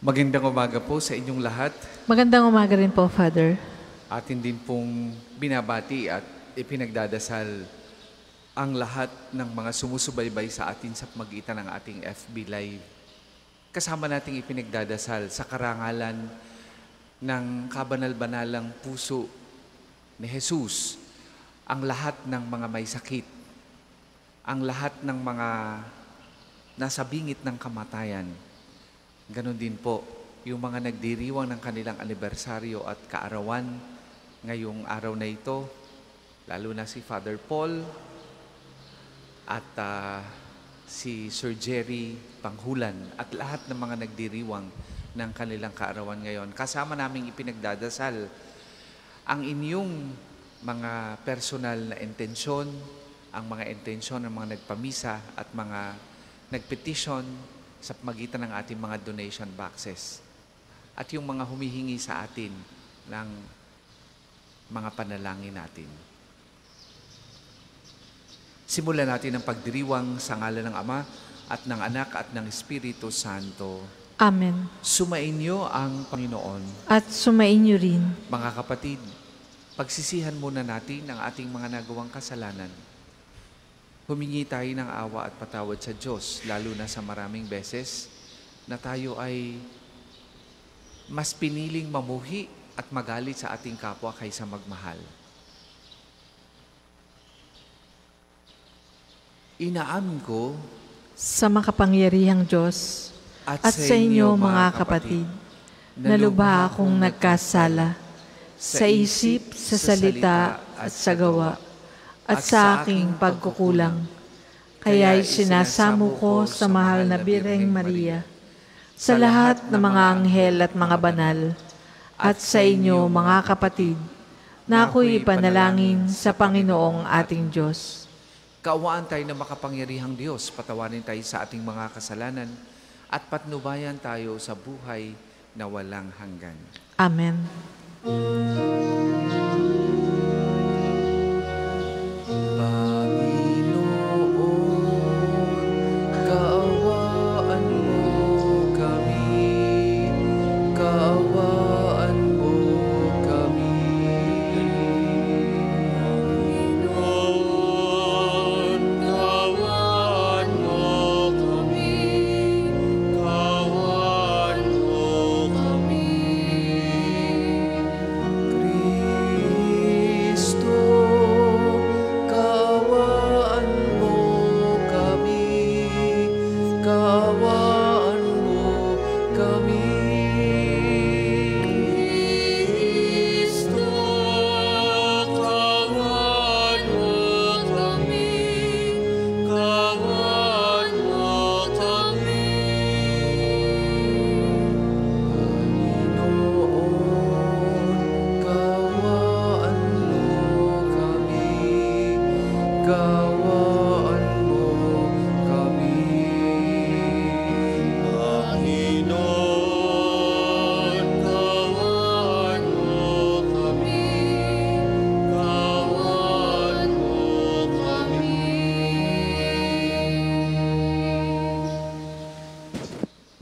Magandang umaga po sa inyong lahat. Magandang umaga rin po, Father. Atin din pong binabati at ipinagdadasal ang lahat ng mga sumusubaybay sa atin sa pagitan ng ating FB Live. Kasama nating ipinagdadasal sa karangalan ng kabanal-banalang puso ni Jesus, ang lahat ng mga may sakit, ang lahat ng mga nasa bingit ng kamatayan. Ganon din po, yung mga nagdiriwang ng kanilang anibersaryo at kaarawan ngayong araw na ito, lalo na si Father Paul at si Sir Jerry Panghulan at lahat ng mga nagdiriwang ng kanilang kaarawan ngayon. Kasama naming ipinagdadasal ang inyong mga personal na intensyon, ang mga intensyon ng mga nagpamisa at mga nagpetisyon sa pagitan ng ating mga donation boxes at yung mga humihingi sa atin ng mga panalangin natin. Simulan natin ang pagdiriwang sa ngalan ng Ama at ng Anak at ng Espiritu Santo. Amen. Sumainyo ang Panginoon. At sumainyo rin. Mga kapatid, pagsisihan muna natin ang ating mga nagawang kasalanan. Humingi tayo ng awa at patawad sa Diyos, lalo na sa maraming beses na tayo ay mas piniling mamuhi at magalit sa ating kapwa kaysa magmahal. Inaamin ko sa makapangyarihang Diyos at sa inyo mga kapatid, na lubha akong nagkasala sa isip, sa salita at sa gawa, at sa aking pagkukulang. Kaya'y sinasamo ko sa mahal na Birheng Maria, sa lahat ng mga anghel at mga banal, at sa inyo mga kapatid, na ako'y ipanalangin sa Panginoong ating Diyos. Kaawaan tayo ng makapangyarihang Diyos, patawarin tayo sa ating mga kasalanan, at patnubayan tayo sa buhay na walang hanggan. Amen.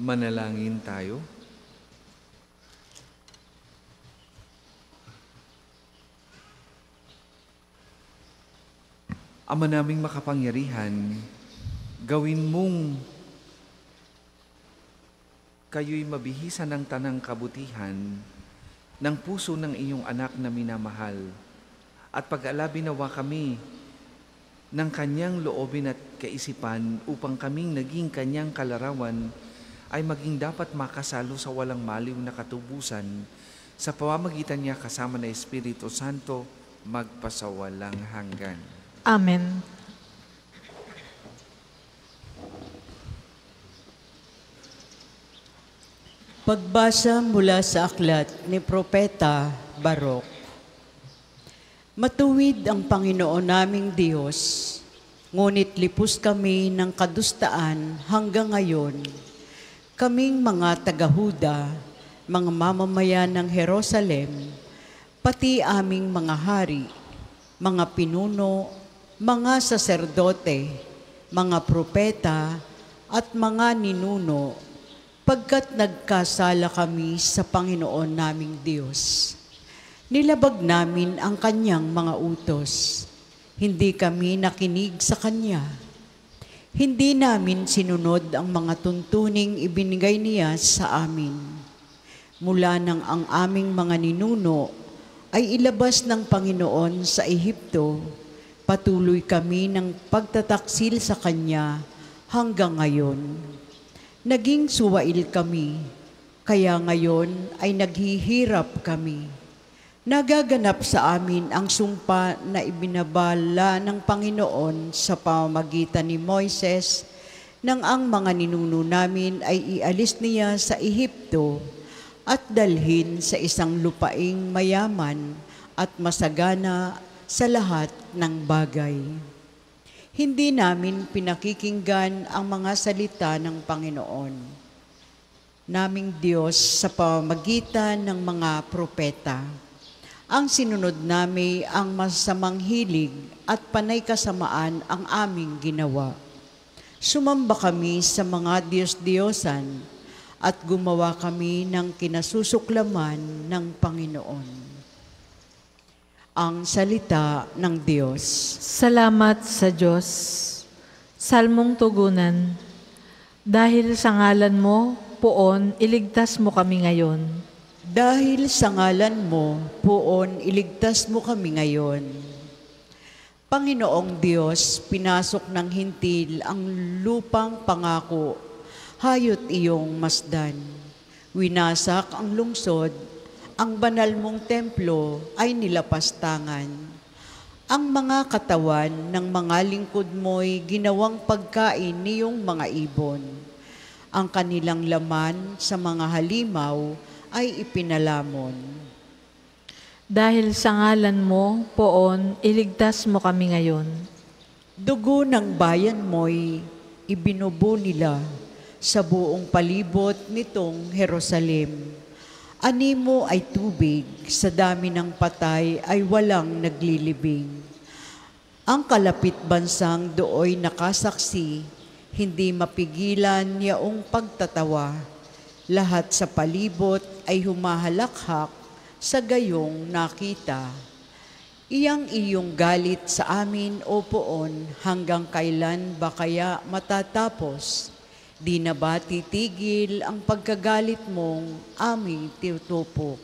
Manalangin tayo. Ama naming makapangyarihan, gawin mong kayo'y mabihisan ng tanang kabutihan ng puso ng iyong anak na minamahal at pag-alabi nawa kami ng kanyang loobin at kaisipan upang kaming naging kanyang kalarawan ay maging dapat makasalo sa walang maliw na katubusan sa pamamagitan niya kasama na Espiritu Santo magpasawalang hanggan. Amen. Pagbasa mula sa aklat ni Propeta Barok. Matuwid ang Panginoon naming Diyos, ngunit lipos kami ng kadustaan hanggang ngayon. Kaming mga taga-Huda, mga mamamayan ng Jerusalem, pati aming mga hari, mga pinuno, mga saserdote, mga propeta, at mga ninuno, pagkat nagkasala kami sa Panginoon naming Diyos. Nilabag namin ang Kanyang mga utos. Hindi kami nakinig sa Kanya. Hindi namin sinunod ang mga tuntuning ibinigay niya sa amin. Mula nang ang aming mga ninuno ay ilabas ng Panginoon sa Ehipto, patuloy kami ng pagtataksil sa Kanya hanggang ngayon. Naging suwail kami, kaya ngayon ay naghihirap kami. Nagaganap sa amin ang sumpa na ibinabala ng Panginoon sa pamamagitan ni Moises nang ang mga ninuno namin ay ialis niya sa Ehipto at dalhin sa isang lupaing mayaman at masagana sa lahat ng bagay. Hindi namin pinakikinggan ang mga salita ng Panginoon, naming Diyos sa pamamagitan ng mga propeta. Ang sinunod namin ang masamang hilig at panay kasamaan ang aming ginawa. Sumamba kami sa mga Diyos-Diyosan at gumawa kami ng kinasusuklaman ng Panginoon. Ang salita ng Diyos. Salamat sa Diyos. Salmong tugunan. Dahil sa ngalan mo, Poon, iligtas mo kami ngayon. Dahil sa ngalan mo, Poon, iligtas mo kami ngayon. Panginoong Diyos, pinasok ng hintil ang lupang pangako, hayot iyong masdan. Winasak ang lungsod, ang banal mong templo ay nilapastangan. Ang mga katawan ng mga lingkod mo'y ginawang pagkain niyong mga ibon. Ang kanilang laman sa mga halimaw ay ipinalamon. Dahil sa ngalan mo, Poon, iligtas mo kami ngayon. Dugo ng bayan mo'y ibinubo nila sa buong palibot nitong Jerusalem. Animo ay tubig, sa dami ng patay ay walang naglilibing. Ang kalapit bansang dooy nakasaksi, hindi mapigilan yaong pagtatawa. Lahat sa palibot ay humahalakhak sa gayong nakita. Iyang iyong galit sa amin, O Poon, hanggang kailan ba kaya matatapos? Di na ba titigil ang pagkagalit mong aming tinutupok?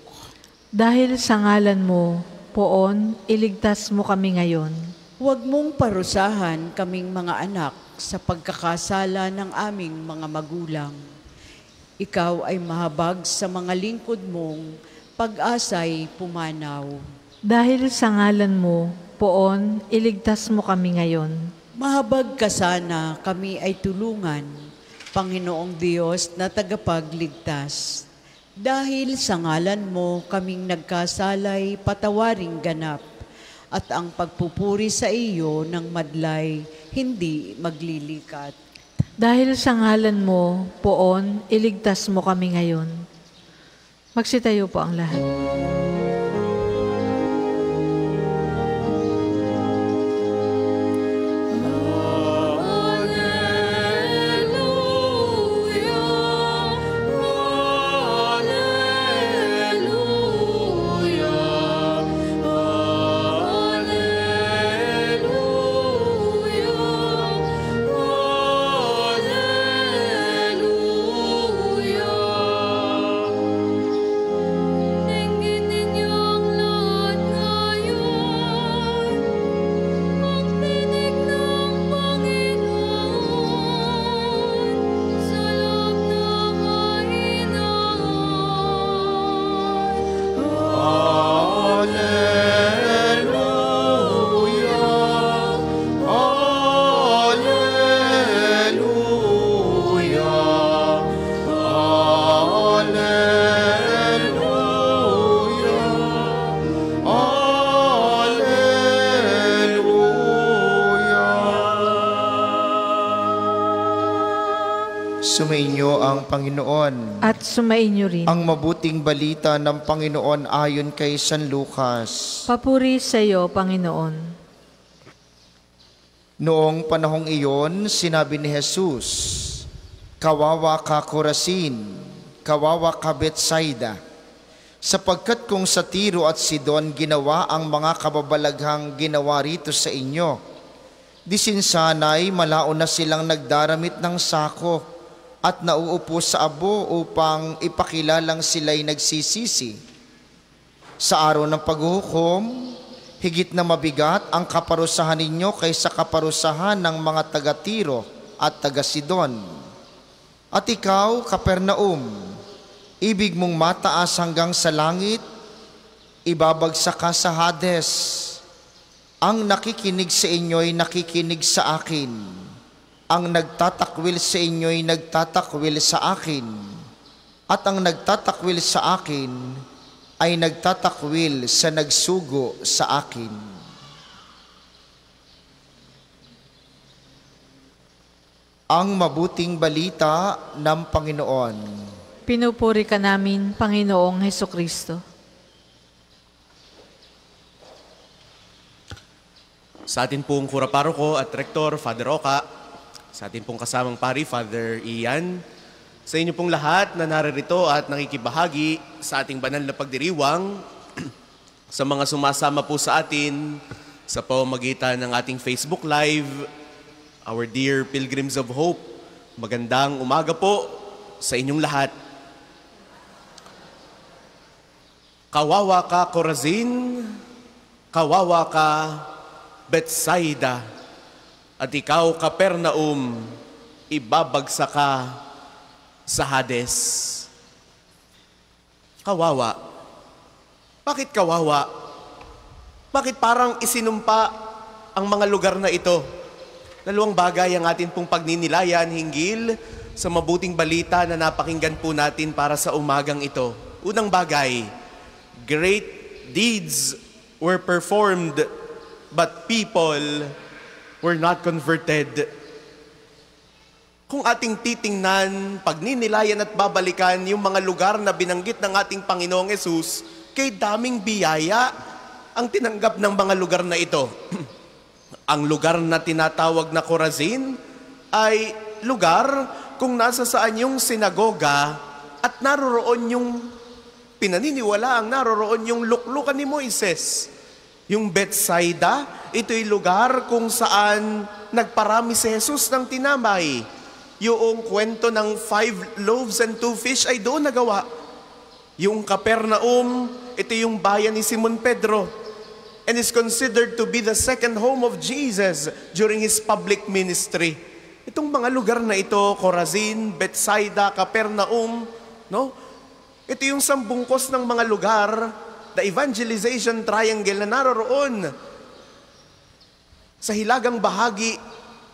Dahil sa ngalan mo, Poon, iligtas mo kami ngayon. Huwag mong parusahan kaming mga anak sa pagkakasala ng aming mga magulang. Ikaw ay mahabag sa mga lingkod mong pag-asa'y pumanaw. Dahil sa ngalan mo, Poon, iligtas mo kami ngayon. Mahabag ka sana kami ay tulungan, Panginoong Diyos na tagapagligtas. Dahil sa ngalan mo kaming nagkasalay patawaring ganap, at ang pagpupuri sa iyo ng madlay hindi maglilikat. Dahil sa ngalan mo, Poon, iligtas mo kami ngayon. Magsitayo po ang lahat. Sumainyo ang Panginoon. At sumainyo rin. Ang mabuting balita ng Panginoon ayon kay San Lucas. Papuri sa iyo, Panginoon. Noong panahong iyon, sinabi ni Jesus, Kawawa ka Corazin, kawawa ka Betsaida, sapagkat kung sa Tiro at Sidon ginawa ang mga kababalaghang ginawa rito sa inyo, di sinsanay malaon na silang nagdaramit ng sako at nauupo sa abo upang ipakilalang sila'y nagsisisi. Sa araw ng paghuhukom, higit na mabigat ang kaparusahan ninyo kaysa kaparusahan ng mga taga-Tiro at taga-Sidon. At ikaw, Kapernaum, ibig mong mataas hanggang sa langit, ibabagsak ka sa Hades. Ang nakikinig sa inyo'y nakikinig sa akin. Ang nagtatakwil sa inyo'y nagtatakwil sa akin. At ang nagtatakwil sa akin ay nagtatakwil sa nagsugo sa akin. Ang mabuting balita ng Panginoon. Pinupuri ka namin, Panginoong Hesukristo. Sa atin pong Kuraparoko at Rektor, Father Oka, sa atin pong kasamang pari, Father Ian, sa inyo pong lahat na naririto at nakikibahagi sa ating banal na pagdiriwang, sa mga sumasama po sa atin sa pamamagitan ng ating Facebook Live, our dear Pilgrims of Hope, magandang umaga po sa inyong lahat. Kawawa ka Corazin, kawawa ka Betsaida, at ikaw Kapernaum, ibabagsak ka sa Hades. Kawawa. Bakit kawawa? Bakit parang isinumpa ang mga lugar na ito? Dalawang bagay ang atin pong pagninilayan hinggil sa mabuting balita na napakinggan po natin para sa umagang ito. Unang bagay, great deeds were performed but people were not converted. Kung ating titingnan, pagninilayan at babalikan yung mga lugar na binanggit ng ating Panginoong Hesus, kay daming biyaya ang tinanggap ng mga lugar na ito. Ang lugar na tinatawag na Corazin ay lugar kung nasa saan yung sinagoga at naroroon yung pinaniniwalaang naroroon yung luklukan ni Moises. Yung Betsaida, ito'y lugar kung saan nagparami si Jesus ng tinamay. Yung kwento ng 5 loaves and 2 fish ay doon nagawa. Yung Kapernaum, ito yung bayan ni Simon Pedro, and is considered to be the second home of Jesus during His public ministry. Itong mga lugar na ito, Corazin, Betsaida, Capernaum, no? Ito yung sambungkos ng mga lugar, the evangelization triangle na naroroon sa hilagang bahagi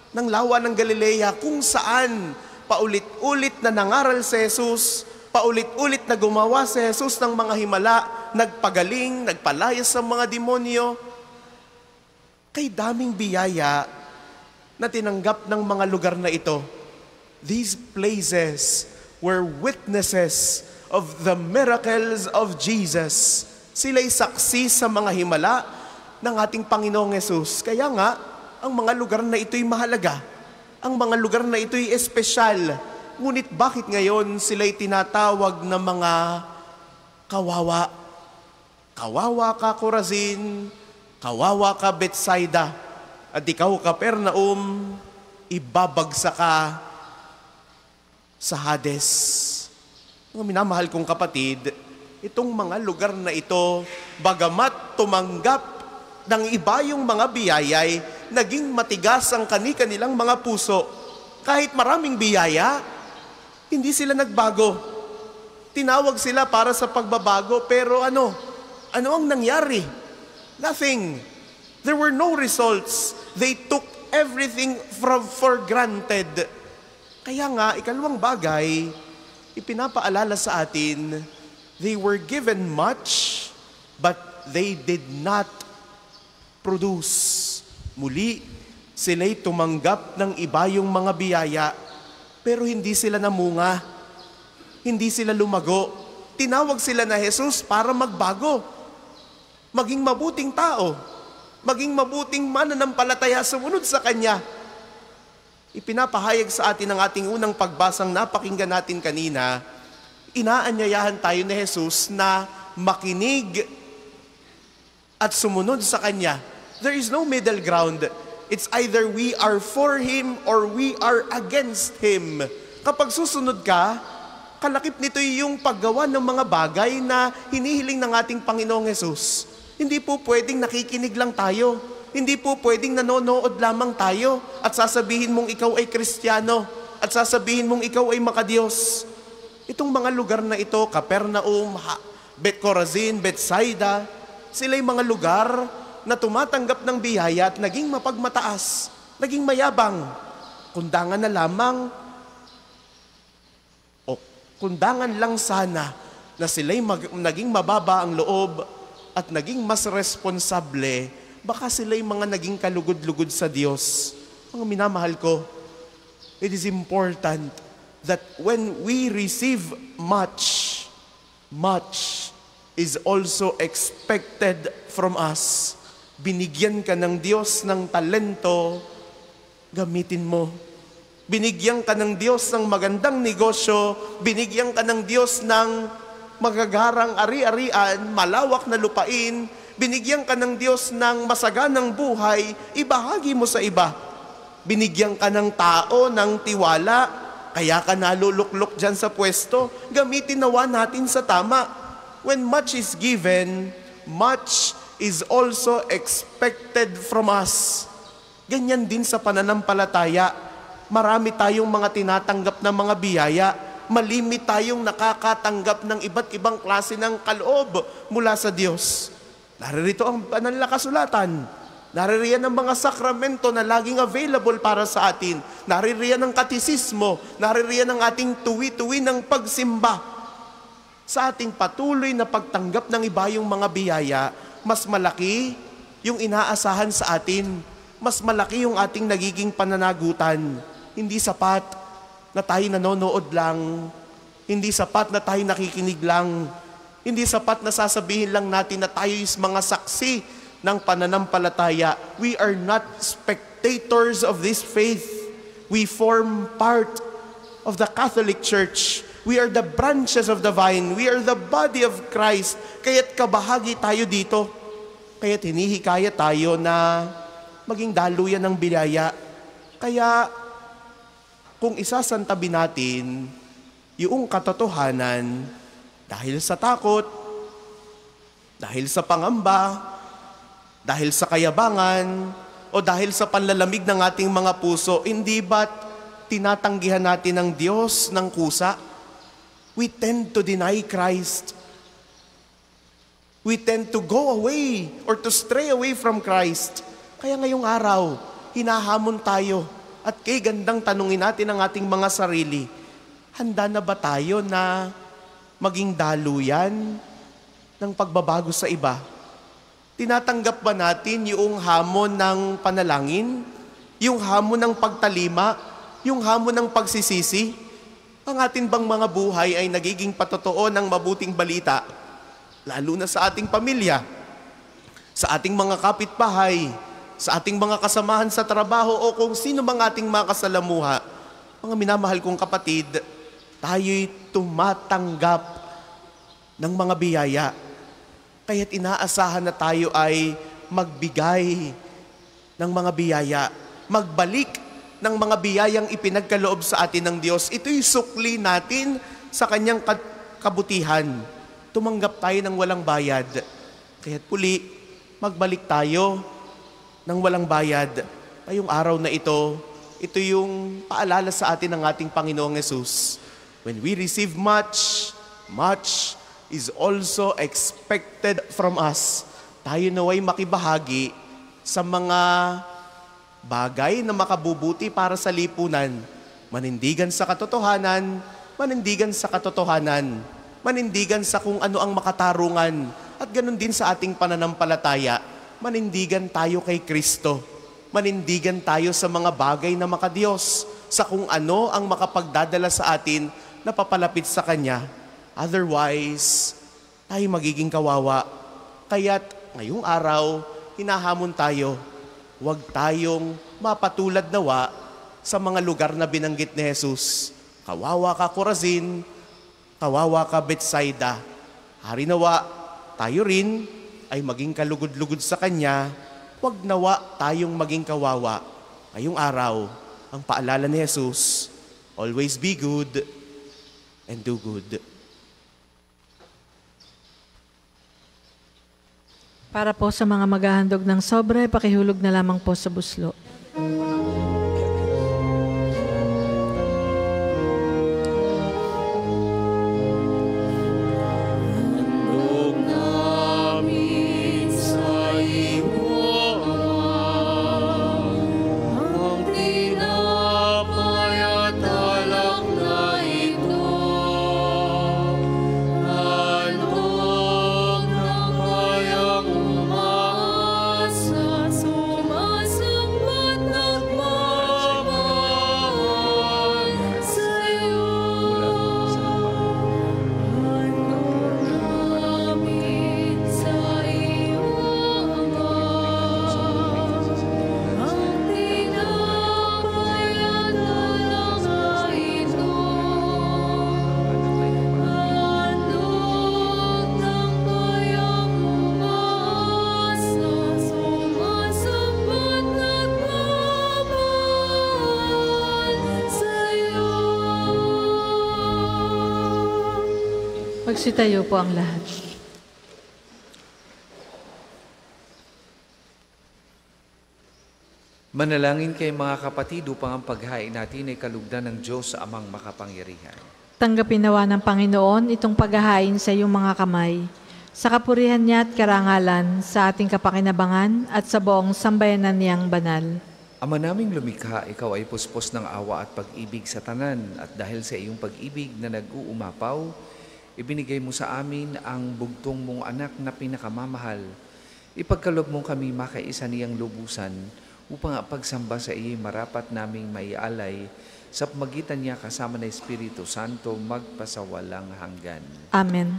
ng lawa ng Galilea, kung saan paulit-ulit na nangaral si Jesus, paulit-ulit na gumawa si Jesus ng mga himala, nagpagaling, nagpalayas sa mga demonyo. Kay daming biyaya na tinanggap ng mga lugar na ito. These places were witnesses of the miracles of Jesus. Sila'y saksi sa mga himala ng ating Panginoong Hesus. Kaya nga, ang mga lugar na ito'y mahalaga. Ang mga lugar na ito'y espesyal. Ngunit bakit ngayon sila'y tinatawag na mga kawawa? Kawawa ka Corazin, kawawa ka Betsaida, at ikaw Kapernaum, ibabagsak ka sa Hades. Mga minamahal kong kapatid, itong mga lugar na ito, bagamat tumanggap ng iba yung mga biyayay, naging matigas ang kani-kanilang mga puso. Kahit maraming biyaya, hindi sila nagbago. Tinawag sila para sa pagbabago, pero ano ang nangyari? Nothing. There were no results. They took everything for granted. Kaya nga, ikalawang bagay, ipinapaalala sa atin, they were given much, but they did not produce. Muli, sila'y tumanggap ng iba yung mga biyaya, pero hindi sila namunga, hindi sila lumago. Tinawag sila na Jesus para magbago, maging mabuting tao, maging mabuting mananampalataya sumunod sa Kanya. Ipinapahayag sa atin ng ating unang pagbasang napakinggan natin kanina, inaanyayahan tayo ni Jesus na makinig at sumunod sa Kanya. There is no middle ground. It's either we are for Him or we are against Him. Kapag susunod ka, kalakip nito yung paggawa ng mga bagay na hinihiling ng ating Panginoong Jesus. Hindi po pwedeng nakikinig lang tayo. Hindi po pwedeng nanonood lamang tayo at sasabihin mong ikaw ay Kristiyano at sasabihin mong ikaw ay makadiyos. Itong mga lugar na ito, Capernaum, Bet Corazin, Bethsaida, sila'y mga lugar na tumatanggap ng biyaya at naging mapagmataas, naging mayabang. Kundangan na lamang, o kundangan lang sana na sila'y naging mababa ang loob at naging mas responsable, baka sila'y mga naging kalugod-lugod sa Diyos. Mga minamahal ko, it is important that when we receive much, much is also expected from us. Binigyan ka ng Diyos ng talento, gamitin mo. Binigyan ka ng Diyos ng magandang negosyo, binigyan ka ng Diyos ng magagarang ari-arian, malawak na lupain, binigyan ka ng Diyos ng masaganang buhay, ibahagi mo sa iba. Binigyan ka ng tao ng tiwala, kaya ka naluluklok dyan sa pwesto, gamitin nawa natin sa tama. When much is given, much is also expected from us. Ganyan din sa pananampalataya. Marami tayong mga tinatanggap na mga biyaya. Malimit tayong nakakatanggap ng iba't ibang klase ng kaloob mula sa Diyos. Naririto ang banal na kasulatan. Naririyan ang mga sakramento na laging available para sa atin. Naririyan ang katisismo. Naririyan ang ating tuwi-tuwi ng pagsimba. Sa ating patuloy na pagtanggap ng iba yung mga biyaya, mas malaki yung inaasahan sa atin. Mas malaki yung ating nagiging pananagutan. Hindi sapat na tayo nanonood lang. Hindi sapat na tayo nakikinig lang. Hindi sapat na sasabihin lang natin na tayo is mga saksi ng pananampalataya. We are not spectators of this faith. We form part of the Catholic Church. We are the branches of the vine. We are the body of Christ. Kaya't kabahagi tayo dito. Kaya't hinihikaya tayo na maging daluyan ng biyaya. Kaya kung isasantabi natin yung katotohanan dahil sa takot, dahil sa pangamba, dahil sa kayabangan, o dahil sa panlalamig ng ating mga puso, hindi ba't tinatanggihan natin ng Diyos ng kusa? We tend to deny Christ. We tend to go away or to stray away from Christ. Kaya ngayong araw, hinahamon tayo at kay gandang tanungin natin ang ating mga sarili, handa na ba tayo na maging daluyan ng pagbabago sa iba? Tinatanggap ba natin yung hamon ng panalangin? Yung hamon ng pagtalima? Yung hamon ng pagsisisi? Ang atin bang mga buhay ay nagiging patotoo ng mabuting balita? Lalo na sa ating pamilya, sa ating mga kapitbahay, sa ating mga kasamahan sa trabaho o kung sino mang ating mga kasalamuha. Mga minamahal kong kapatid, tayo'y tumatanggap ng mga biyaya. Kaya't inaasahan na tayo ay magbigay ng mga biyaya, magbalik ng mga biyayang ipinagkaloob sa atin ng Diyos. Ito'y sukli natin sa Kanyang kabutihan. Tumanggap tayo ng walang bayad. Kaya't puli, magbalik tayo ng walang bayad. Ngayong araw na ito yung paalala sa atin ng ating Panginoong Yesus. When we receive much, much is also expected from us. Tayo naway makibahagi sa mga bagay na makabubuti para sa lipunan. Manindigan sa katotohanan, manindigan sa katotohanan, manindigan sa kung ano ang makatarungan, at ganun din sa ating pananampalataya. Manindigan tayo kay Kristo. Manindigan tayo sa mga bagay na makadiyos, sa kung ano ang makapagdadala sa atin na papalapit sa Kanya. Otherwise, tayo magiging kawawa. Kaya't ngayong araw, hinahamon tayo, huwag tayong mapatulad nawa sa mga lugar na binanggit ni Jesus. Kawawa ka Corazin, kawawa ka Bethsaida. Hari nawa, tayo rin ay maging kalugod-lugod sa Kanya, wag nawa tayong maging kawawa. Ngayong araw, ang paalala ni Jesus, always be good and do good. Para po sa mga maghahandog ng sobre, pakihulog na lamang po sa buslo. Magsitayo po ang lahat. Manalangin kay mga kapatid upang ang paghain natin ay kalugdan ng Diyos sa Amang makapangyarihan. Tanggapin nawa ng Panginoon itong paghahain sa iyong mga kamay, sa kapurihan niya at karangalan, sa ating kapakinabangan at sa buong sambayanan niyang banal. Ama naming lumikha, ikaw ay puspos ng awa at pag-ibig sa tanan, at dahil sa iyong pag-ibig na nag-uumapaw, ibinigay mo sa amin ang bugtong mong anak na pinakamamahal. Ipagkaloob mo kami makaisa niyang lubusan upang pagsamba sa iyo marapat naming maialay sa pamagitan niya kasama ng Espiritu Santo magpasawalang hanggan. Amen.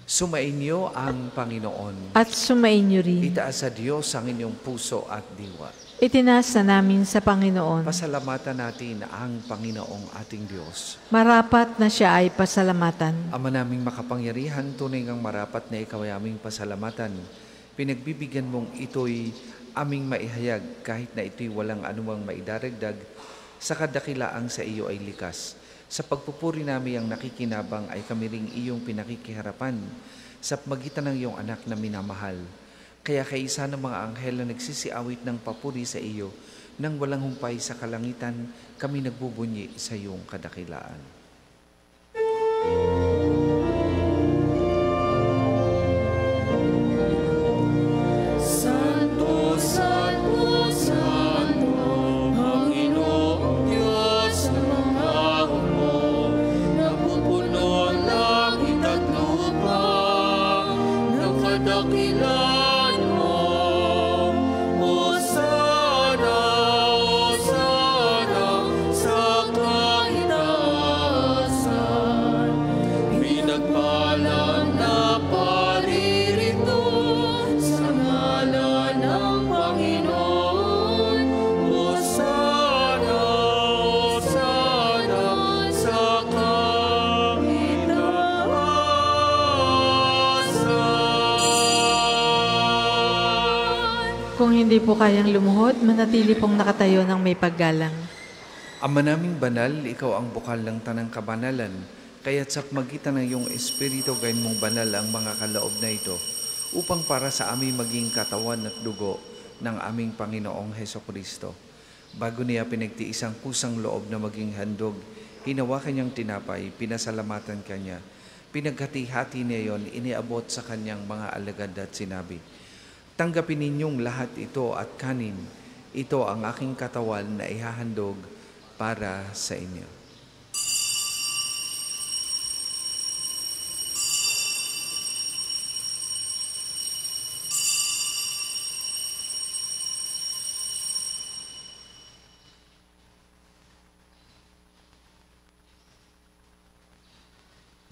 Sumainyo ang Panginoon. At sumainyo rin. Itaas sa Diyos ang inyong puso at diwa. Itinaas na namin sa Panginoon. Pasalamatan natin ang Panginoong ating Diyos. Marapat na siya ay pasalamatan. Ama naming makapangyarihan, tunay ngang marapat na ikaw ay aming pasalamatan. Pinagbibigyan mong ito'y aming maihayag kahit na ito'y walang anumang maidaragdag sa kadakilaang sa iyo ay likas. Sa pagpupuri namin ang nakikinabang ay kami ring iyong pinakikiharapan sa pamagitan ng iyong anak na minamahal. Kaya kaisa ng mga anghel na nagsisiawit ng papuri sa iyo, nang walang humpay sa kalangitan, kami nagbubunyi sa iyong kadakilaan. Santo, Santo, Santo, Panginoong Diyos ng mga hukbo, napupuno ang langit at lupa ng kadakilaan. Kung hindi po kayang lumuhod, manatili pong nakatayo ng may paggalang. Ama naming banal, ikaw ang bukal ng tanang kabanalan, kaya't sa pamagitan ng iyong Espiritu gayon mong banal ang mga kaloob na ito, upang para sa aming maging katawan at dugo ng aming Panginoong Hesukristo. Bago niya pinagtiis ang kusang loob na maging handog, hinawakan niyang tinapay, pinasalamatan kanya, pinaghati-hati niya yon, iniabot sa kanyang mga alagad at sinabi, tanggapin ninyong lahat ito at kanin. Ito ang aking katawan na ihahandog para sa inyo.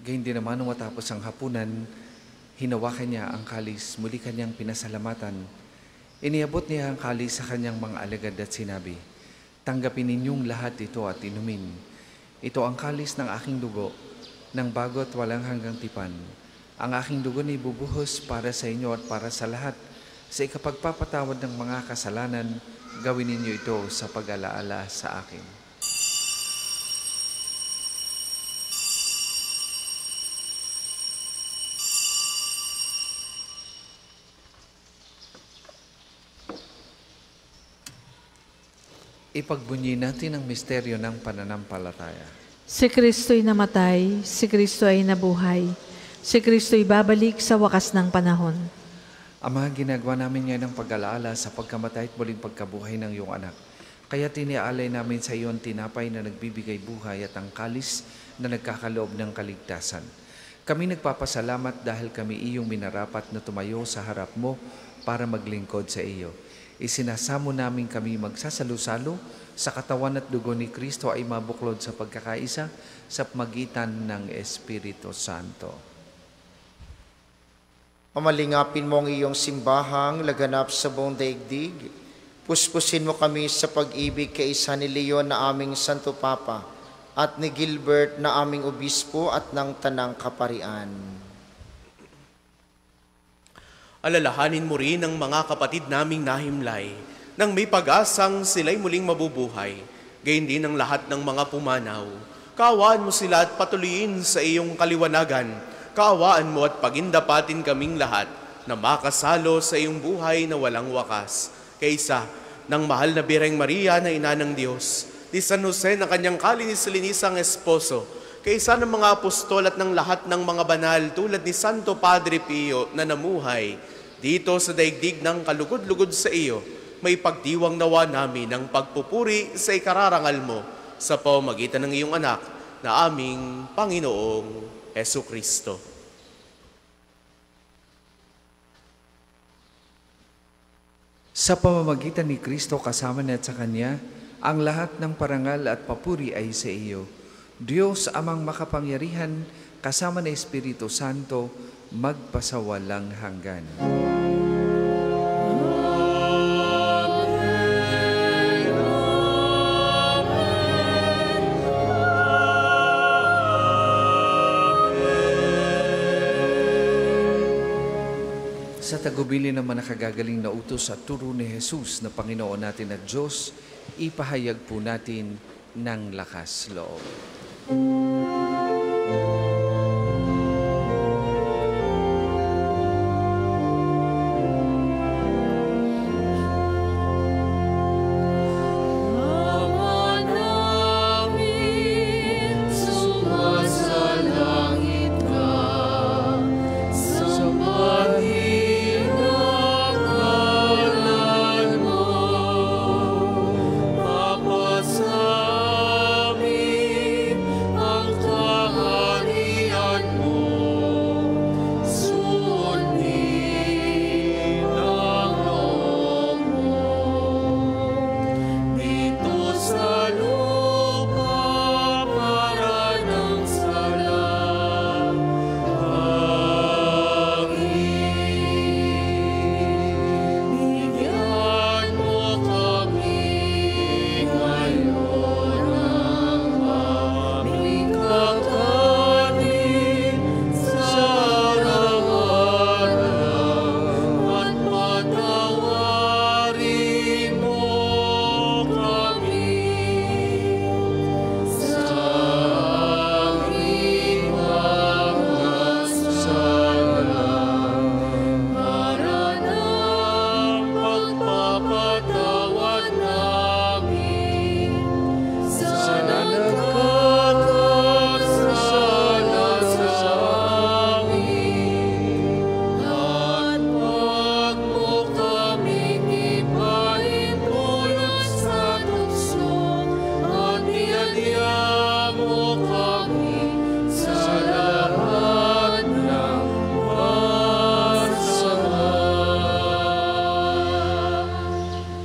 Gayun din naman nung matapos ang hapunan, hinawakan niya ang kalis, muli kanyang pinasalamatan. Iniabot niya ang kalis sa kanyang mga alagad at sinabi, Tanggapin ninyong lahat ito at inumin. Ito ang kalis ng aking dugo, ng bago at walang hanggang tipan. Ang aking dugo na ibubuhos para sa inyo at para sa lahat. Sa ikapagpapatawad ng mga kasalanan, gawin ninyo ito sa pag-alaala sa akin. Ipagbunyi natin ang misteryo ng pananampalataya. Si Kristo'y namatay, si Kristo ay nabuhay, si Kristo'y babalik sa wakas ng panahon. Ama, ginagawa namin ngayon ang pag-alaala sa pagkamatay at muling pagkabuhay ng iyong anak. Kaya tiniaalay namin sa iyo ang tinapay na nagbibigay buhay at ang kalis na nagkakaloob ng kaligtasan. Kami nagpapasalamat dahil kami iyong minarapat na tumayo sa harap mo para maglingkod sa iyo. Isinasamo namin kami magsasalo-salo sa katawan at dugo ni Kristo ay mabuklod sa pagkakaisa sa pagitan ng Espiritu Santo. Mamalingapin mo ang iyong simbahang laganap sa buong daigdig. Puspusin mo kami sa pag-ibig kay isa ni Leon na aming Santo Papa at ni Gilbert na aming Obispo at ng Tanang Kaparian. Alalahanin mo rin ang mga kapatid naming nahimlay nang may pag-asang sila'y muling mabubuhay, gayon din ang lahat ng mga pumanaw. Kaawaan mo sila at patuloyin sa iyong kaliwanagan. Kaawaan mo at pagindapatin kaming lahat na makasalo sa iyong buhay na walang wakas. Kaysa ng mahal na Birheng Maria na ina ng Diyos, di San Jose na kanyang kalinis-linisang esposo, kaysa ng mga apostol at ng lahat ng mga banal tulad ni Santo Padre Pio na namuhay dito sa daigdig ng kalugod-lugod sa iyo, may pagdiwang nawa namin ng pagpupuri sa ikararangal mo sa pamamagitan ng iyong anak na aming Panginoong Hesukristo. Sa pamamagitan ni Kristo kasama na at sa Kanya, ang lahat ng parangal at papuri ay sa iyo. Diyos amang makapangyarihan, kasama ng Espiritu Santo, magpasawalang hanggan. Sa tagubilin ng mga nakagagaling na utos at turo ni Jesus na Panginoon natin at Diyos, ipahayag po natin ng lakas loob.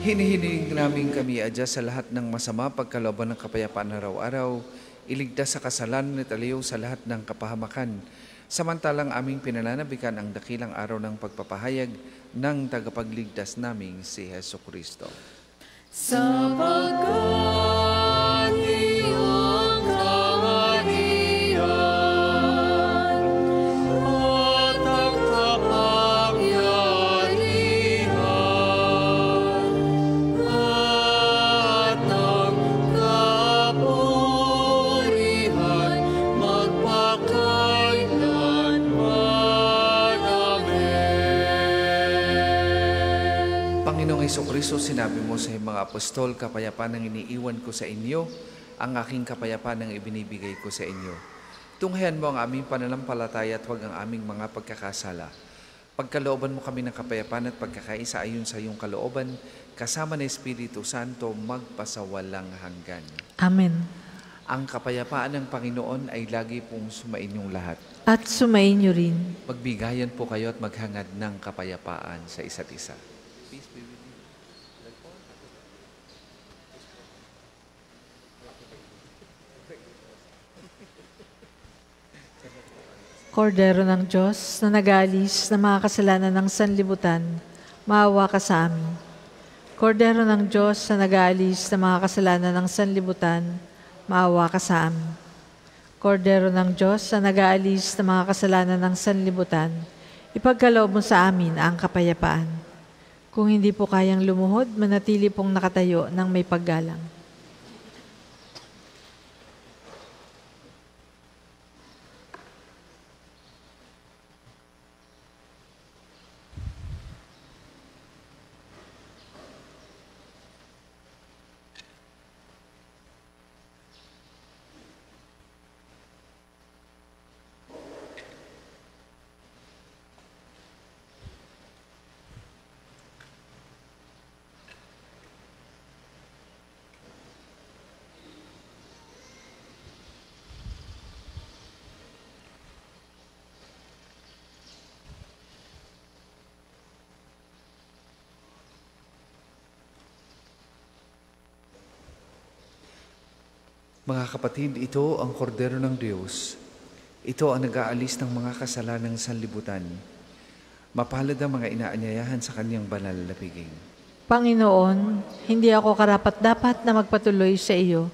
Hinihiling namin kami adya sa lahat ng masama pagkalooban ng kapayapaan araw-araw, iligtas sa kasalanan at aliw sa lahat ng kapahamakan. Samantalang aming pinananabikan ang dakilang araw ng pagpapahayag ng tagapagligtas naming si Hesukristo. sapagkat iyong kaharian at ang kapangyarihan at ang kapurihan magpakailanman. Amen. Panginoong Hesukristo, sinabi mo sa mga apostol, kapayapaan ang iniiwan ko sa inyo, ang aking kapayapaan ang ibinibigay ko sa inyo. Tunghayan mo ang aming pananampalataya at huwag ang aming mga pagkakasala. Pagkalooban mo kami ng kapayapaan at pagkakaisa ayon sa iyong kalooban, kasama ng Espiritu Santo, magpasawalang hanggan. Amen. Ang kapayapaan ng Panginoon ay lagi pong sumainyong lahat. At sumainyo rin. Magbigayan po kayo at maghangad ng kapayapaan sa isa't isa. Kordero ng Diyos na nag-aalis ng mga kasalanan ng sanlibutan, maawa ka sa amin. Kordero ng Diyos na nag-aalis ng mga kasalanan ng sanlibutan, maawa ka sa amin. Kordero ng Diyos na nag-aalis ng mga kasalanan ng sanlibutan, ipagkaloob mo sa amin ang kapayapaan. Kung hindi po kayang lumuhod, manatili pong nakatayo ng may paggalang. Mga kapatid, ito ang kordero ng Diyos. Ito ang nag-aalis ng mga kasalanan ng sanlibutan. Mapalad ang mga inaanyayahan sa kanyang banal na piging. Panginoon, hindi ako karapat-dapat na magpatuloy sa iyo,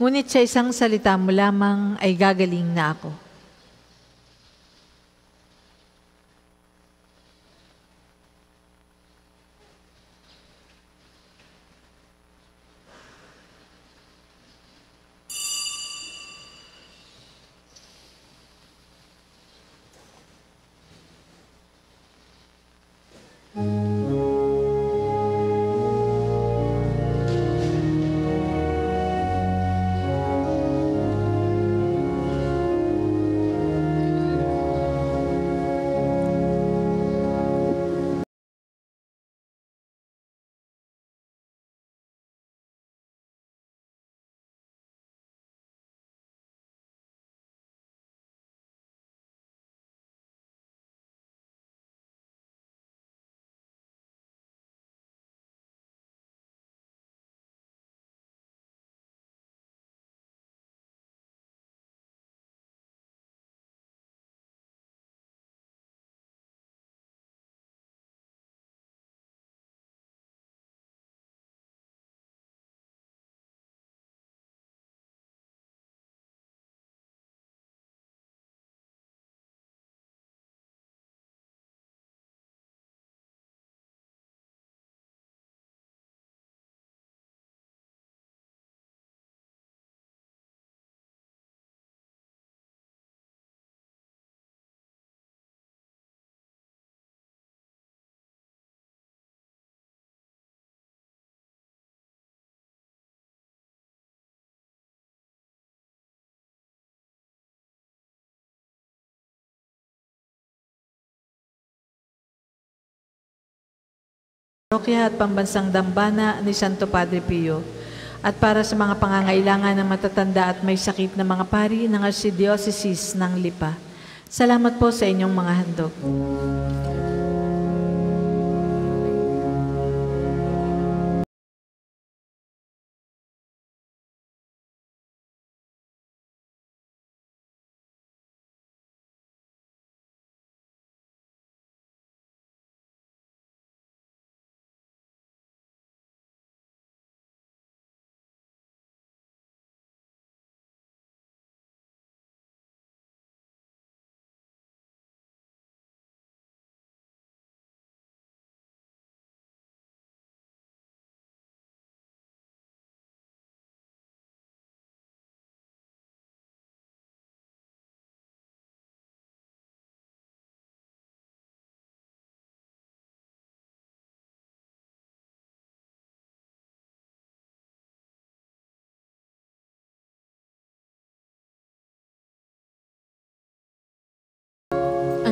ngunit sa isang salita mo lamang ay gagaling na ako. Parokya at Pambansang Dambana ni Santo Padre Pio, at para sa mga pangangailangan ng matatanda at may sakit na mga pari ng Archdiocese ng Lipa. Salamat po sa inyong mga handog.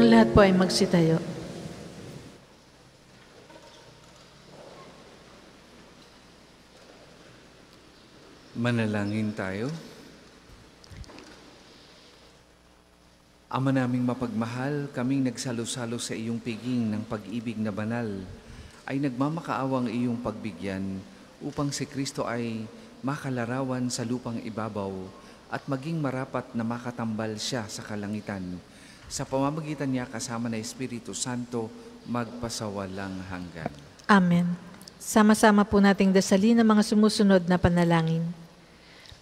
Ang lahat po ay magsitayo. Manalangin tayo. Ama naming mapagmahal, kaming nagsalo-salo sa iyong piging ng pag-ibig na banal, ay nagmamakaawang iyong pagbigyan upang si Kristo ay makalarawan sa lupang ibabaw at maging marapat na makatambal siya sa kalangitan. Sa pamamagitan niya kasama na Espiritu Santo, magpasawalang hanggan. Amen. Sama-sama po nating dasalin ang mga sumusunod na panalangin.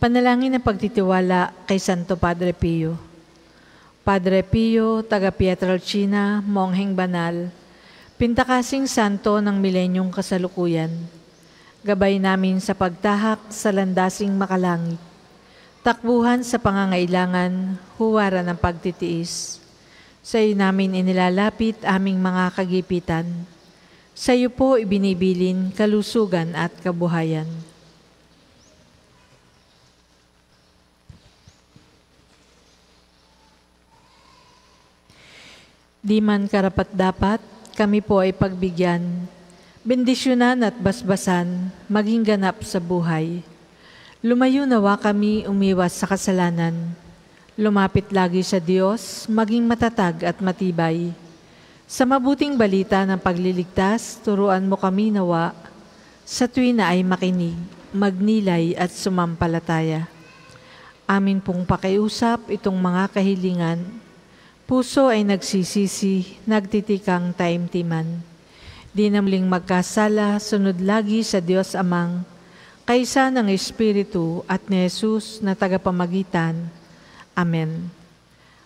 Panalangin ng pagtitiwala kay Santo Padre Pio. Padre Pio, taga Pietrelcina, mongheng banal, pintakasing santo ng milenyong kasalukuyan, gabay namin sa pagtahak sa landasing makalangit, takbuhan sa pangangailangan, huwaran ng pagtitiis. Sa iyo namin inilalapit aming mga kagipitan. Sa iyo po ibinibilin kalusugan at kabuhayan. Di man karapat-dapat, kami po ay pagbigyan, bendisyonan at basbasan, maging ganap sa buhay. Lumayo nawa kami umiwas sa kasalanan. Lumapit lagi sa Diyos, maging matatag at matibay. Sa mabuting balita ng pagliligtas, turuan mo kami nawa. Sa tuwin na ay makinig, magnilay at sumampalataya. Amin pong pakiusap itong mga kahilingan. Puso ay nagsisisi, nagtitikang taimtiman. Di na muling magkasala, sunod lagi sa Diyos Amang, kaysa ng Espiritu at ni Jesus na tagapamagitan. Amen.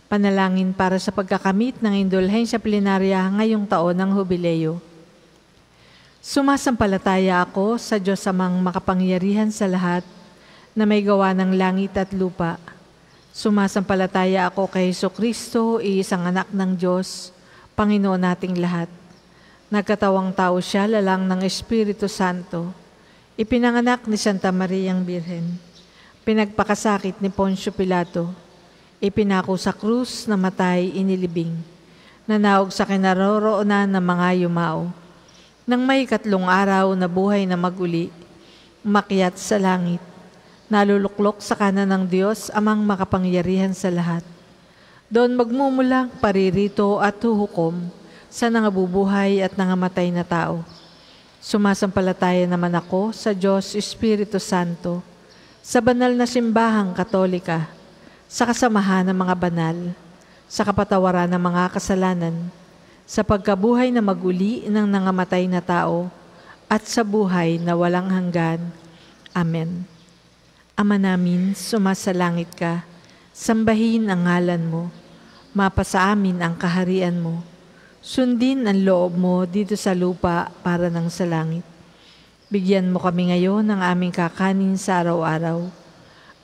Panalangin para sa pagkakamit ng indulhensya plenarya ngayong taon ng Hubileo. Sumasampalataya ako sa Diyos Amang makapangyarihan sa lahat na may gawa ng langit at lupa. Sumasampalataya ako kay Jesucristo, iisang anak ng Diyos, Panginoon nating lahat. Nagkatawang tao siya, lalang ng Espiritu Santo. Ipinanganak ni Santa Mariang Birhen. Pinagpakasakit ni Poncio Pilato. Ipinako sa krus, namatay, inilibing. Nanaog sa kinaroroonan ng mga yumao. Nang may 3 araw na buhay na maguli, umakyat sa langit. Naluluklok sa kanan ng Diyos, Amang makapangyarihan sa lahat. Doon magmumulang paririto at huhukom sa nangabubuhay at nangamatay na tao. Sumasampalataya naman ako sa Diyos Espiritu Santo, sa banal na simbahang katolika, sa kasamahan ng mga banal, sa kapatawaran ng mga kasalanan, sa pagkabuhay na maguli ng nangamatay na tao, at sa buhay na walang hanggan. Amen. Ama namin, sumasalangit ka, sambahin ang ngalan mo, mapasa amin ang kaharian mo, sundin ang loob mo dito sa lupa para ng sa langit. Bigyan mo kami ngayon ng aming kakanin sa araw-araw,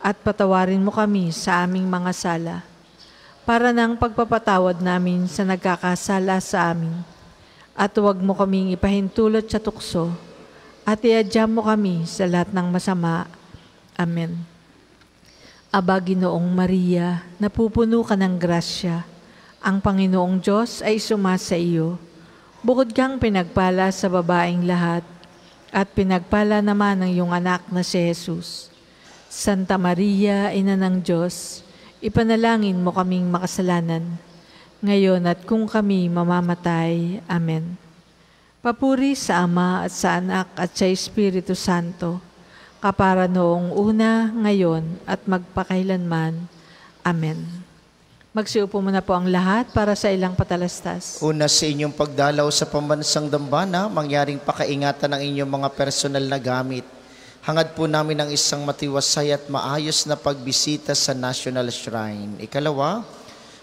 at patawarin mo kami sa aming mga sala, para ng pagpapatawad namin sa nagkakasala sa amin, at huwag mo kaming ipahintulot sa tukso, at iadya mo kami sa lahat ng masama. Amen. Aba, Ginoong Maria, napupuno ka ng grasya. Ang Panginoong Diyos ay sumasa iyo. Bukod kang pinagpala sa babaeng lahat, at pinagpala naman ang iyong anak na si Jesus. Santa Maria, Ina ng Diyos, ipanalangin mo kaming makasalanan, ngayon at kung kami mamamatay. Amen. Papuri sa Ama at sa Anak at sa Espiritu Santo, kapara noong una, ngayon, at magpakailanman. Amen. Magsiupo muna po ang lahat para sa ilang patalastas. Una sa inyong pagdalaw sa pambansang dambana, mangyaring pakaingatan ng inyong mga personal na gamit. Hangad po namin ang isang matiwasay at maayos na pagbisita sa National Shrine. Ikalawa,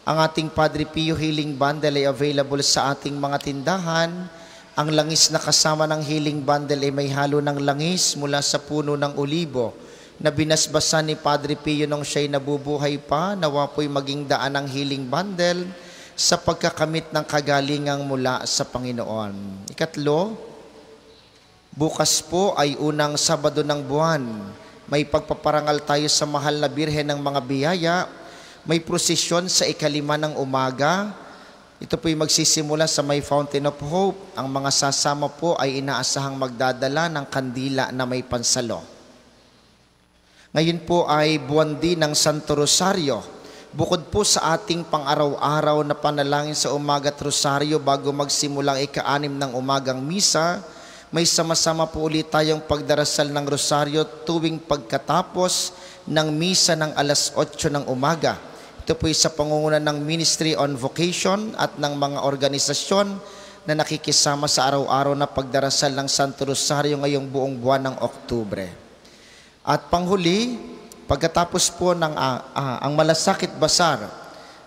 ang ating Padre Pio Healing Bundle ay available sa ating mga tindahan. Ang langis na kasama ng healing bundle ay may halo ng langis mula sa puno ng olibo na binasbasan ni Padre Pio nung siya'y nabubuhay pa. Nawa po'y maging daan ng healing bundle sa pagkakamit ng kagalingang mula sa Panginoon. Ikatlo, bukas po ay unang Sabado ng buwan. May pagpaparangal tayo sa mahal na Birhen ng mga biyaya. May prosesyon sa 5 ng umaga. Ito po'y magsisimula sa may Fountain of Hope. Ang mga sasama po ay inaasahang magdadala ng kandila na may pansalo. Ngayon po ay buwan din ng Santo Rosario. Bukod po sa ating pang-araw-araw na panalangin sa umaga at Rosario bago magsimulang ika-6 ng umagang misa, may sama-sama po ulit tayong pagdarasal ng Rosario tuwing pagkatapos ng misa ng alas 8 ng umaga. Ito po sa pangunguna ng Ministry on Vocation at ng mga organisasyon na nakikisama sa araw-araw na pagdarasal ng Santo Rosario ngayong buong buwan ng Oktubre. At panghuli, pagkatapos po ng ang Malasakit Basar,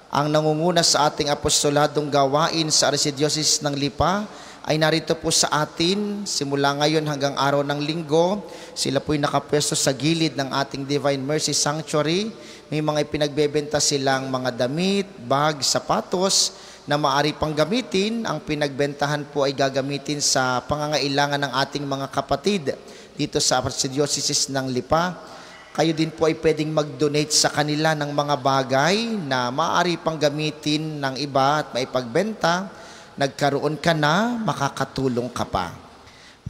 ang nangunguna sa ating apostoladong gawain sa Archdiocese ng Lipa, ay narito po sa atin simula ngayon hanggang araw ng Linggo. Sila po'y nakapwesto sa gilid ng ating Divine Mercy Sanctuary. May mga ipinagbebenta silang mga damit, bag, sapatos na maaari pang gamitin. Ang pinagbentahan po ay gagamitin sa pangangailangan ng ating mga kapatid dito sa Archdiocese ng Lipa. Kayo din po ay pwedeng mag-donate sa kanila ng mga bagay na maaari pang gamitin ng iba at maipagbenta. Nagkaroon ka na, makakatulong ka pa.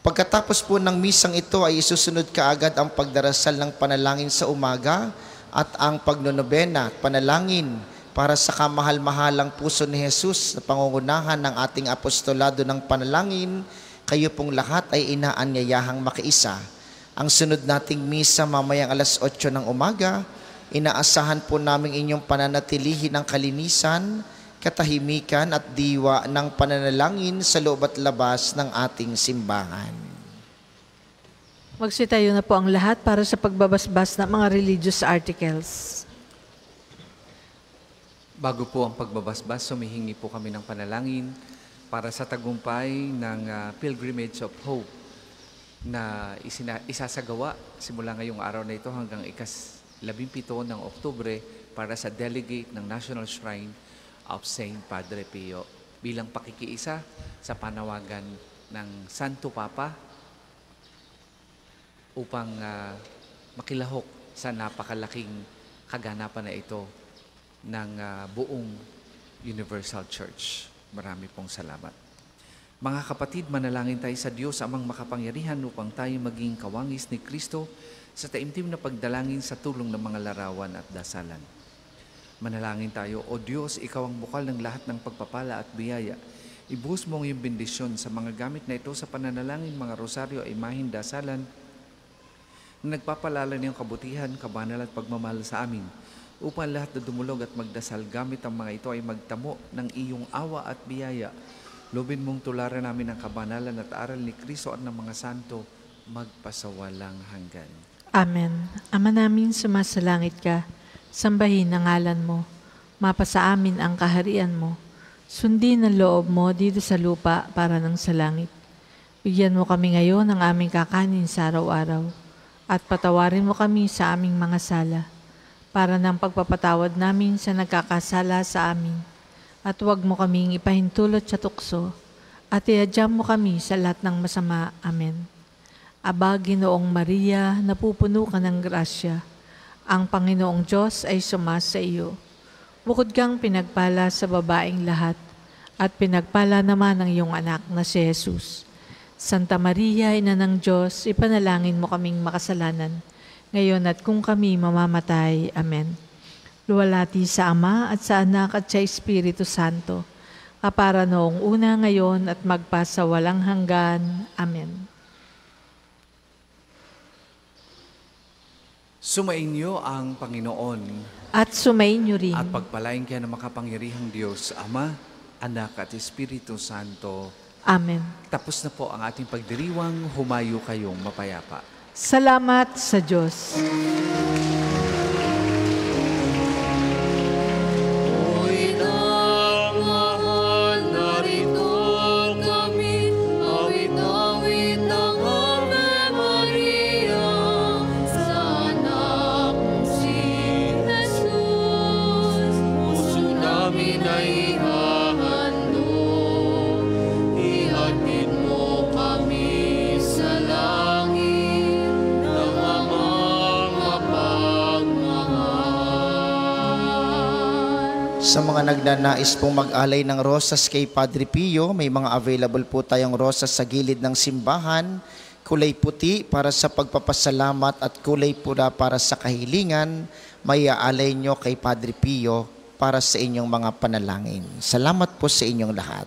Pagkatapos po ng misang ito ay isusunod kaagad ang pagdarasal ng panalangin sa umaga at ang pagnonobena at panalangin para sa kamahal-mahalang puso ni Jesus na pangungunahan ng ating apostolado ng panalangin. Kayo pong lahat ay inaanyayahang makiisa. Ang sunod nating misa mamayang alas 8 ng umaga, inaasahan po namin inyong pananatilihin ng kalinisan, katahimikan at diwa ng pananalangin sa loob at labas ng ating simbahan. Magsitayo na po ang lahat para sa pagbabasbas ng mga religious articles. Bago po ang pagbabasbas, humihingi po kami ng panalangin para sa tagumpay ng Pilgrimage of Hope na isasagawa simula ngayong araw na ito hanggang ikas-17 ng Oktubre para sa delegate ng National Shrine of Saint Padre Pio bilang pakikiisa sa panawagan ng Santo Papa upang makilahok sa napakalaking kaganapan na ito ng buong Universal Church. Marami pong salamat. Mga kapatid, manalangin tayo sa Diyos amang makapangyarihan upang tayo maging kawangis ni Kristo sa taimtim na pagdalangin sa tulong ng mga larawan at dasalan. Manalangin tayo, O Diyos, Ikaw ang bukal ng lahat ng pagpapala at biyaya. Ibuhos mo ang iyong bendisyon sa mga gamit na ito sa pananalangin, mga rosaryo, imahin, dasalan, na nagpapalala niyong kabutihan, kabanal at pagmamahal sa amin, upang lahat na dumulog at magdasal gamit ang mga ito ay magtamo ng iyong awa at biyaya. Lobin mong tularan namin ang kabanalan at aral ni Kristo at ng mga santo magpasawalang hanggan. Amen. Ama namin, sumasalangit ka. Sambahin ang ngalan mo. Mapasa amin ang kaharian mo. Sundin ang loob mo dito sa lupa para ng sa langit. Bigyan mo kami ngayon ng aming kakanin sa araw-araw. At patawarin mo kami sa aming mga sala, para ng pagpapatawad namin sa nagkakasala sa amin. At huwag mo kaming ipahintulot sa tukso, at iadya mo kami sa lahat ng masama. Amen. Aba, Ginoong Maria, napupuno ka ng grasya. Ang Panginoong Diyos ay sumasa iyo. Bukod kang pinagpala sa babaeng lahat, at pinagpala naman ang iyong anak na si Jesus. Santa Maria, Ina ng Diyos, ipanalangin mo kaming makasalanan, ngayon at kung kami mamamatay. Amen. Luwalhati sa Ama at sa Anak at sa Espiritu Santo, kapara noong una, ngayon at magpasawalang hanggan. Amen. Sumainyo ang Panginoon At sumainyo rin. at pagpalain kayo ng makapangyarihang Diyos, Ama, Anak at Espiritu Santo. Amen. Tapos na po ang ating pagdiriwang, humayo kayong mapayapa. Salamat sa Diyos. Ako'y nagmahal, narito kami, awit-awit ang Ave Maria, sa anak mong si Jesus. Puso namin ay ihahandog, ihatid mo kami sa langit, ng amang mapagmahal. Sa mga nagnanais pong mag-alay ng rosas kay Padre Pio, may mga available po tayong rosas sa gilid ng simbahan. Kulay puti para sa pagpapasalamat at kulay pula para sa kahilingan. May aalay nyo kay Padre Pio para sa inyong mga panalangin. Salamat po sa inyong lahat.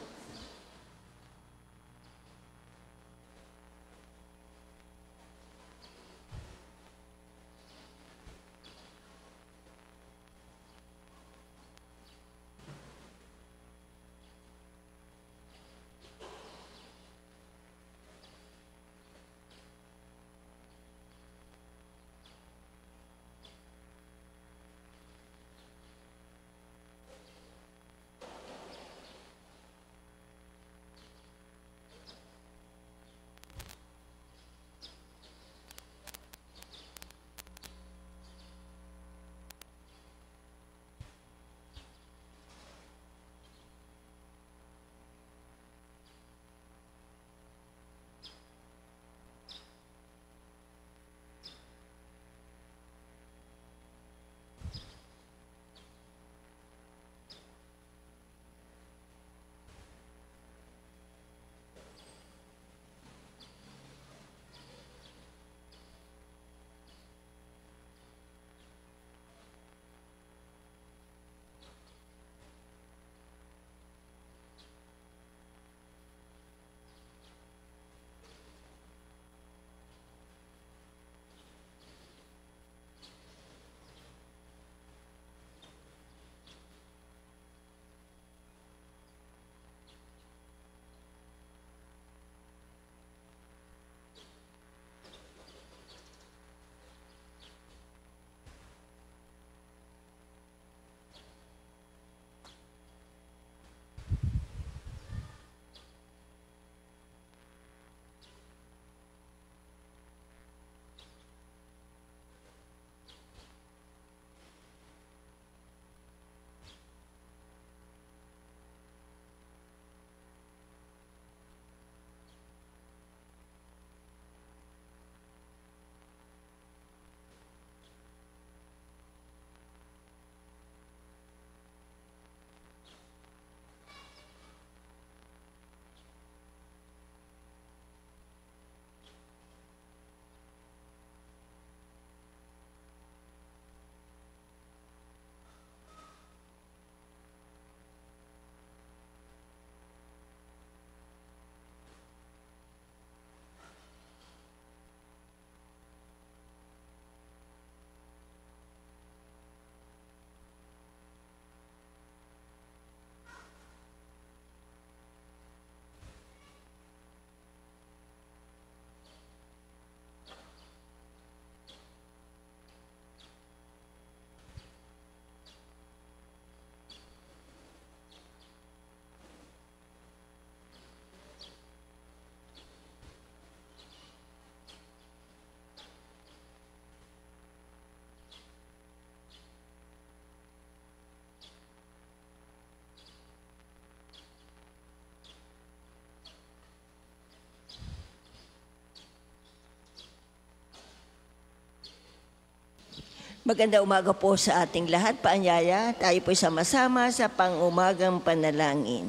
Maganda umaga po sa ating lahat, paanyaya. Tayo po sama-sama sa pang-umagang panalangin.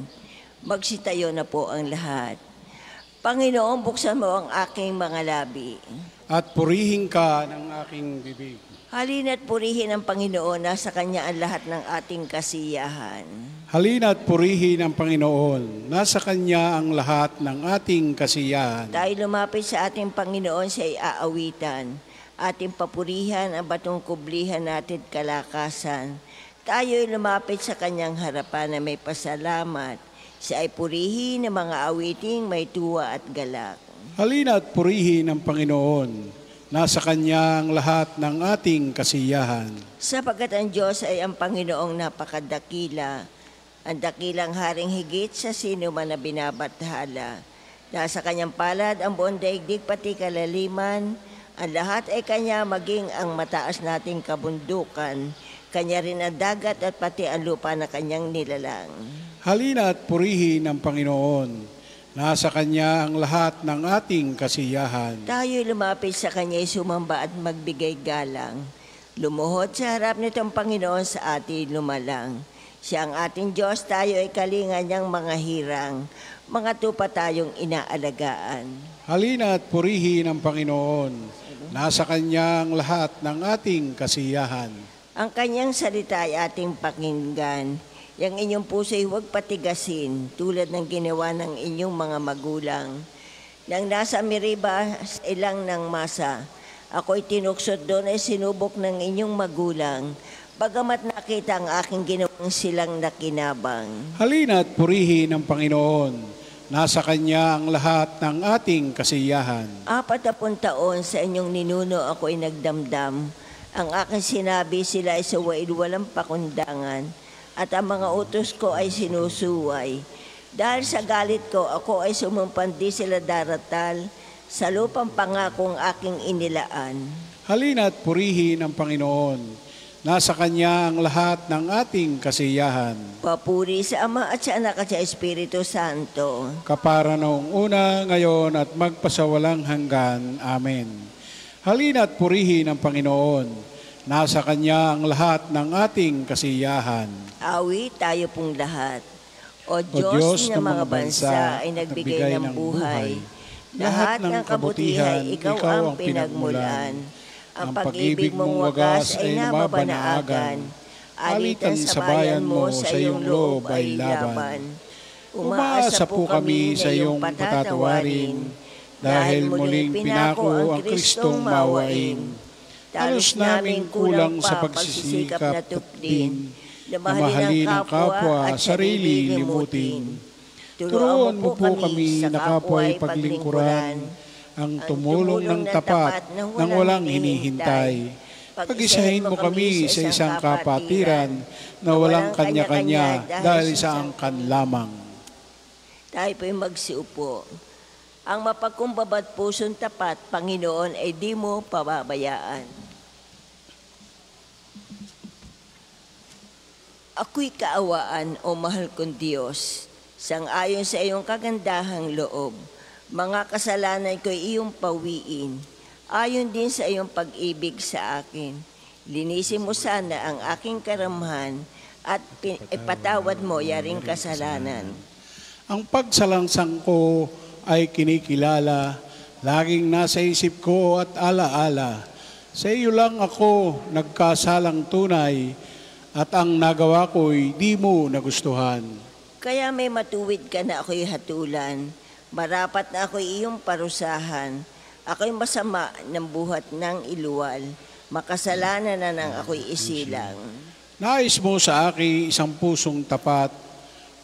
Magsitayo na po ang lahat. Panginoon, buksan mo ang aking mga labi. At purihin ka ng aking bibig. Halina't purihin ang Panginoon, nasa Kanya ang lahat ng ating kasiyahan. Halina't purihin ang Panginoon. Nasa Kanya ang lahat ng ating kasiyahan. Tayo lumapit sa ating Panginoon, siya'y aawitan. Ating papurihan ang batong kublihan natin kalakasan. Tayo'y lumapit sa Kanyang harapan na may pasalamat. Siya ay purihin ng mga awiting may tuwa at galak. Halina't purihin ang Panginoon. Nasa Kanya ang lahat ng ating kasiyahan. Sapagkat ang Diyos ay ang Panginoong napakadakila, ang dakilang haring higit sa sino man na binabathala. Nasa Kanyang palad ang buong daigdig pati kalaliman, ang lahat ay Kanya maging ang mataas nating kabundukan, Kanya rin ang dagat at pati ang lupa na Kanyang nilalang. Halina't purihin ang Panginoon. Nasa Kanya ang lahat ng ating kasiyahan. Tayo'y lumapit sa Kanya'y sumamba at magbigay galang. Lumuhod sa harap nitong Panginoon sa atin lumalang. Siya ang ating Diyos, tayo ay kalinga niyang mga hirang, mga tupa tayong inaalagaan. Halina at purihin ang Panginoon. Nasa Kanya ang lahat ng ating kasiyahan. Ang kanyang salita ay ating pakinggan. Yang inyong puso'y huwag patigasin, tulad ng ginawa ng inyong mga magulang. Nang nasa Meriba, ilang ng masa, ako'y tinuksod doon ay sinubok ng inyong magulang, bagamat nakita ang aking ginawang silang nakinabang. Halina at purihin ang Panginoon. Nasa Kanya ang lahat ng ating kasiyahan. 40 taon sa inyong ninuno ako'y nagdamdam. Ang aking sinabi, sila ay suwaid walang pakundangan, at ang mga utos ko ay sinusuway. Dahil sa galit ko, ako ay sumumpan, di sila daratal sa lupang pangakong aking inilaan. Halina at purihin ang Panginoon. Nasa Kanya ang lahat ng ating kasiyahan. Papuri sa Ama at sa Anak at sa Espiritu Santo. Kapara noong una, ngayon at magpasawalang hanggan. Amen. Halina at purihin ang Panginoon. Nasa Kanya ang lahat ng ating kasiyahan. Awi tayo pong lahat. O Diyos Diyos ng mga bansa ay nagbigay ng buhay. Lahat ng kabutihan, ikaw ang pinagmulan. Ang pag-ibig mong wagas ay nababanaagan. Alitan sa bayan mo, sa iyong loob ay laban. Umaasa po kami sa iyong patatawarin, dahil muling pinako ang Kristong mawain. Talos namin kulang sa pagsisikap na tupdin, na mahalin ang kapwa, sarili limutin. Turuan mo po kami na kapwa'y paglingkuran, ang tumulong ng tapat nang walang hinihintay. Pag-isahin mo kami sa isang kapatiran na walang kanya-kanya dahil sa angkan lamang. Tayo po'y magsiupo. Ang mapagkumbabad pusong tapat, Panginoon, ay di mo pababayaan. Ako'y kaawaan, o mahal kong Diyos, sang-ayon sa iyong kagandahang loob. Mga kasalanan ko'y iyong pawiin, ayon din sa iyong pag-ibig sa akin. Linisin mo sana ang aking karamhan at ipatawad mo yaring kasalanan. Ang pagsalangsang ko ay kinikilala, laging nasa isip ko at alaala. Sa iyo lang ako nagkasalang tunay, at ang nagawa ko'y di mo nagustuhan. Kaya may matuwid ka na ako'y hatulan, marapat na ako'y iyong parusahan. Ako'y masama ng buhat ng iluwal, makasalanan na nang ako'y isilang. Nais mo sa akin isang pusong tapat,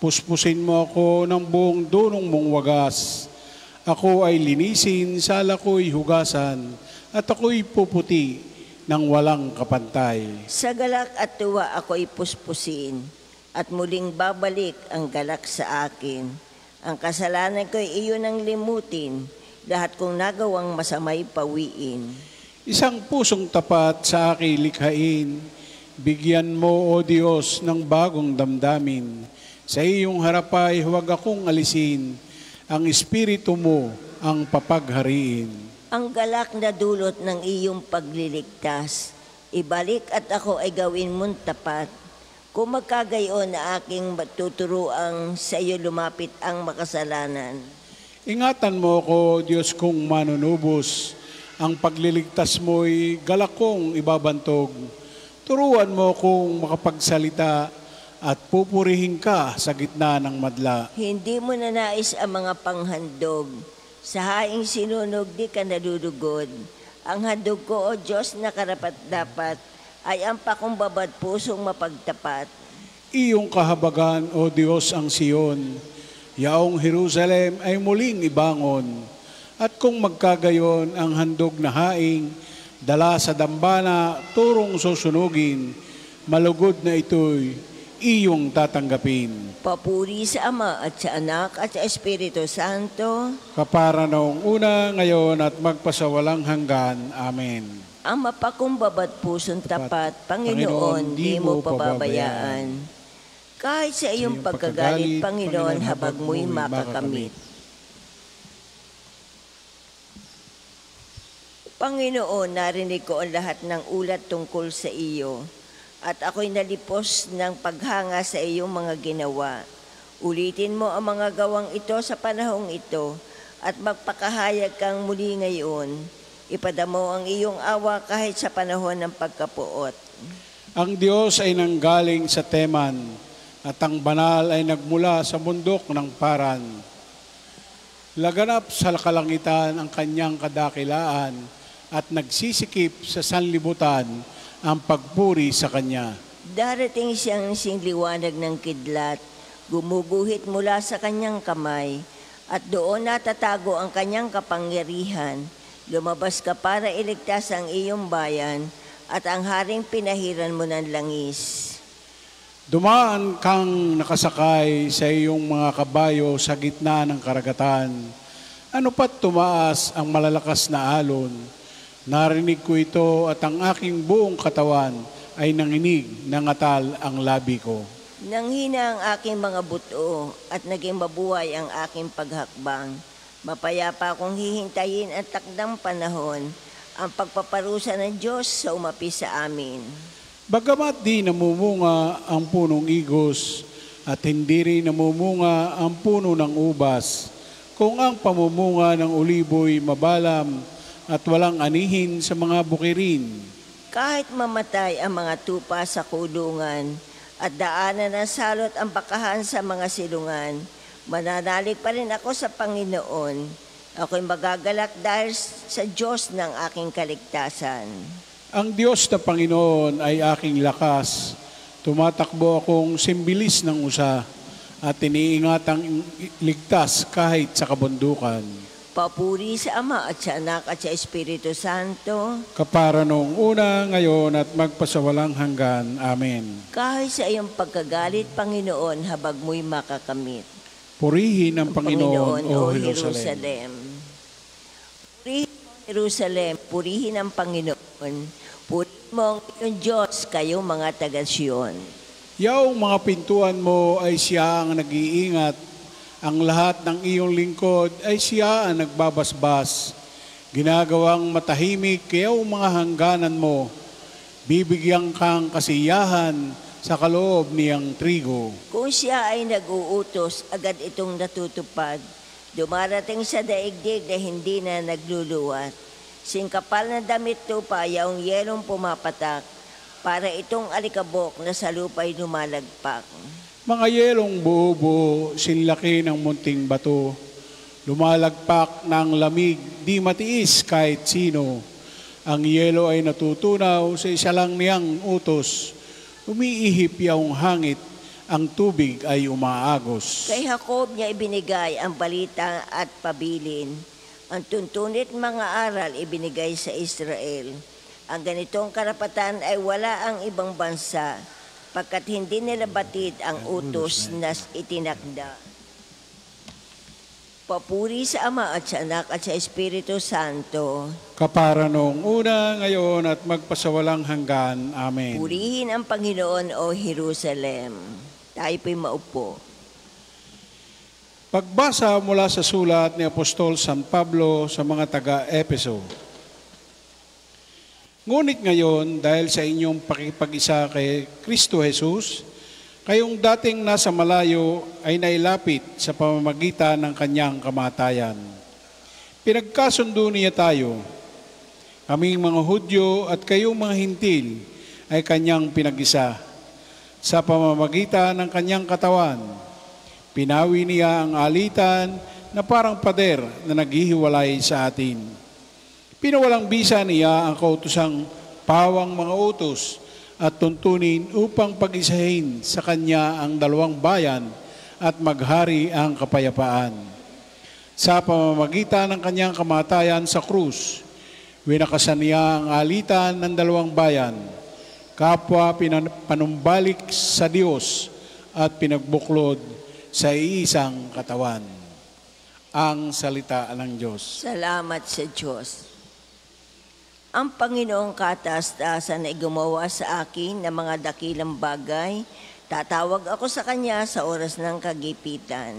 puspusin mo ako ng buong dunong mong wagas. Ako ay linisin, sala ko'y hugasan, at ako'y puputi ng walang kapantay. Sa galak at tuwa ako'y puspusin, at muling babalik ang galak sa akin. Ang kasalanan ko'y iyon ang limutin, lahat kong nagawang masamay pawiin. Isang pusong tapat sa akin likhain, bigyan mo, O Diyos, ng bagong damdamin. Sa iyong harapay huwag akong alisin, ang Espiritu mo ang papaghariin. Ang galak na dulot ng iyong pagliligtas, ibalik at ako ay gawin mong tapat. Kung magkagayon na aking matuturuang sa iyo lumapit ang makasalanan. Ingatan mo ko, Diyos kong manunubos, ang pagliligtas mo'y galak kong ibabantog. Turuan mo kong makapagsalita at pupurihin ka sa gitna ng madla. Hindi mo na nais ang mga panghandog. Sa haing sinunog di ka nadudugod. Ang handog ko, O Diyos, na karapat-dapat, ay ang pakumbabad pusong mapagtapat. Iyong kahabagan, O Diyos, ang Siyon. Yaong Jerusalem ay muling ibangon. At kung magkagayon ang handog na haing, dala sa dambana, turong susunugin, malugod na ito'y iyong tatanggapin. Papuri sa Ama at sa Anak at sa Espiritu Santo. Kapara noong una, ngayon at magpasawalang hanggan. Amen. Ang mapakumbabad pusong tapat, Panginoon, di mo pababayaan. Kahit sa iyong pagkagalit, Panginoon, habag mo'y makakamit. Panginoon, narinig ko ang lahat ng ulat tungkol sa iyo. at ako'y nalipos ng paghanga sa iyong mga ginawa. Ulitin mo ang mga gawang ito sa panahong ito at magpakahayag kang muli ngayon. Ipadamo ang iyong awa kahit sa panahon ng pagkapuot. Ang Diyos ay nanggaling sa Teman at ang banal ay nagmula sa bundok ng Paran. Laganap sa kalangitan ang kanyang kadakilaan at nagsisikip sa sanlibutan ang pagpuri sa kanya. Darating siyang singliwanag ng kidlat, gumuguhit mula sa kanyang kamay, at doon natatago ang kanyang kapangyarihan. Lumabas ka para iligtas ang iyong bayan, at ang haring pinahiran mo ng langis. Dumaan kang nakasakay sa iyong mga kabayo sa gitna ng karagatan. Ano pat tumaas ang malalakas na alon? Narinig ko ito at ang aking buong katawan ay nanginig, nangatal ang labi ko. Nanghina ang aking mga buto at naging mabuhay ang aking paghakbang. Mapayapa akong hihintayin ang takdang panahon, ang pagpaparusa ng Diyos sa umapi sa amin. Bagamat di namumunga ang punong igos at hindi rin namumunga ang puno ng ubas, kung ang pamumunga ng uliboy mabalam at walang anihin sa mga bukirin. Kahit mamatay ang mga tupa sa kulungan at daanan ng salot ang bakahan sa mga silungan, mananalig pa rin ako sa Panginoon. Ako'y magagalak dahil sa Diyos ng aking kaligtasan. Ang Diyos na Panginoon ay aking lakas. Tumatakbo akong simbilis ng usa at iniingatang ligtas kahit sa kabundukan. Papuri sa Ama at sa Anak at sa Espiritu Santo, Kapara noong una, ngayon at magpasawalang hanggan. Amen. kahit sa iyong pagkagalit, Panginoon, habag mo'y makakamit. Purihin ang Panginoon, o o Jerusalem. Purihin mo, Jerusalem, purihin ang Panginoon. Purihin mo ang iyong Diyos, kayong mga taga-Siyon. Yaong mga pintuan mo ay siya ang nag-iingat. Ang lahat ng iyong lingkod ay siya ang nagbabasbas. Ginagawang matahimik kayaw mga hangganan mo. Bibigyan kang kasiyahan sa kaloob niyang trigo. Kung siya ay nag-uutos, agad itong natutupad. Dumarating sa daigdig na hindi na nagluluwat. Singkapal na damit tupa, yaong yelong pumapatak, para itong alikabok na sa lupa'y lumalagpak. Mga yelong buo-buo, sinlaki ng munting bato. Lumalagpak ng lamig, di matiis kahit sino. Ang yelo ay natutunaw sa isa lang niyang utos. Umiihip yaong hangit, ang tubig ay umaagos. Kay Jacob niya ibinigay ang balita at pabilin. Ang tuntunit mga aral ibinigay sa Israel. Ang ganitong karapatan ay wala ang ibang bansa, pagkat hindi nila batid ang utos na itinakda. Papuri sa Ama at sa Anak at sa Espiritu Santo. Kapara noong una, ngayon at magpasawalang hanggan. Amen. Purihin ang Panginoon, o Jerusalem. Tayo po'y maupo. Pagbasa mula sa sulat ni Apostol San Pablo sa mga taga-Epeso. Ngunit ngayon, dahil sa inyong pakipag-isa kay Kristo Jesus, kayong dating nasa malayo ay nailapit sa pamamagitan ng kanyang kamatayan. Pinagkasundo niya tayo. Kaming mga Hudyo at kayong mga Hintil ay kanyang pinag-isa. Sa pamamagitan ng kanyang katawan, pinawi niya ang alitan na parang pader na naghihiwalay sa atin. Pinawalang bisa niya ang kautusang pawang mga utos at tuntunin upang pag-isahin sa kanya ang dalawang bayan at maghari ang kapayapaan. Sa pamamagitan ng kanyang kamatayan sa krus, winakasan niya ang alitan ng dalawang bayan, kapwa panumbalik sa Diyos at pinagbuklod sa iisang katawan. Ang salita ng Diyos. Salamat sa Diyos. Ang Panginoong kataas-taasan ay gumawa sa akin ng mga dakilang bagay. Tatawag ako sa Kanya sa oras ng kagipitan.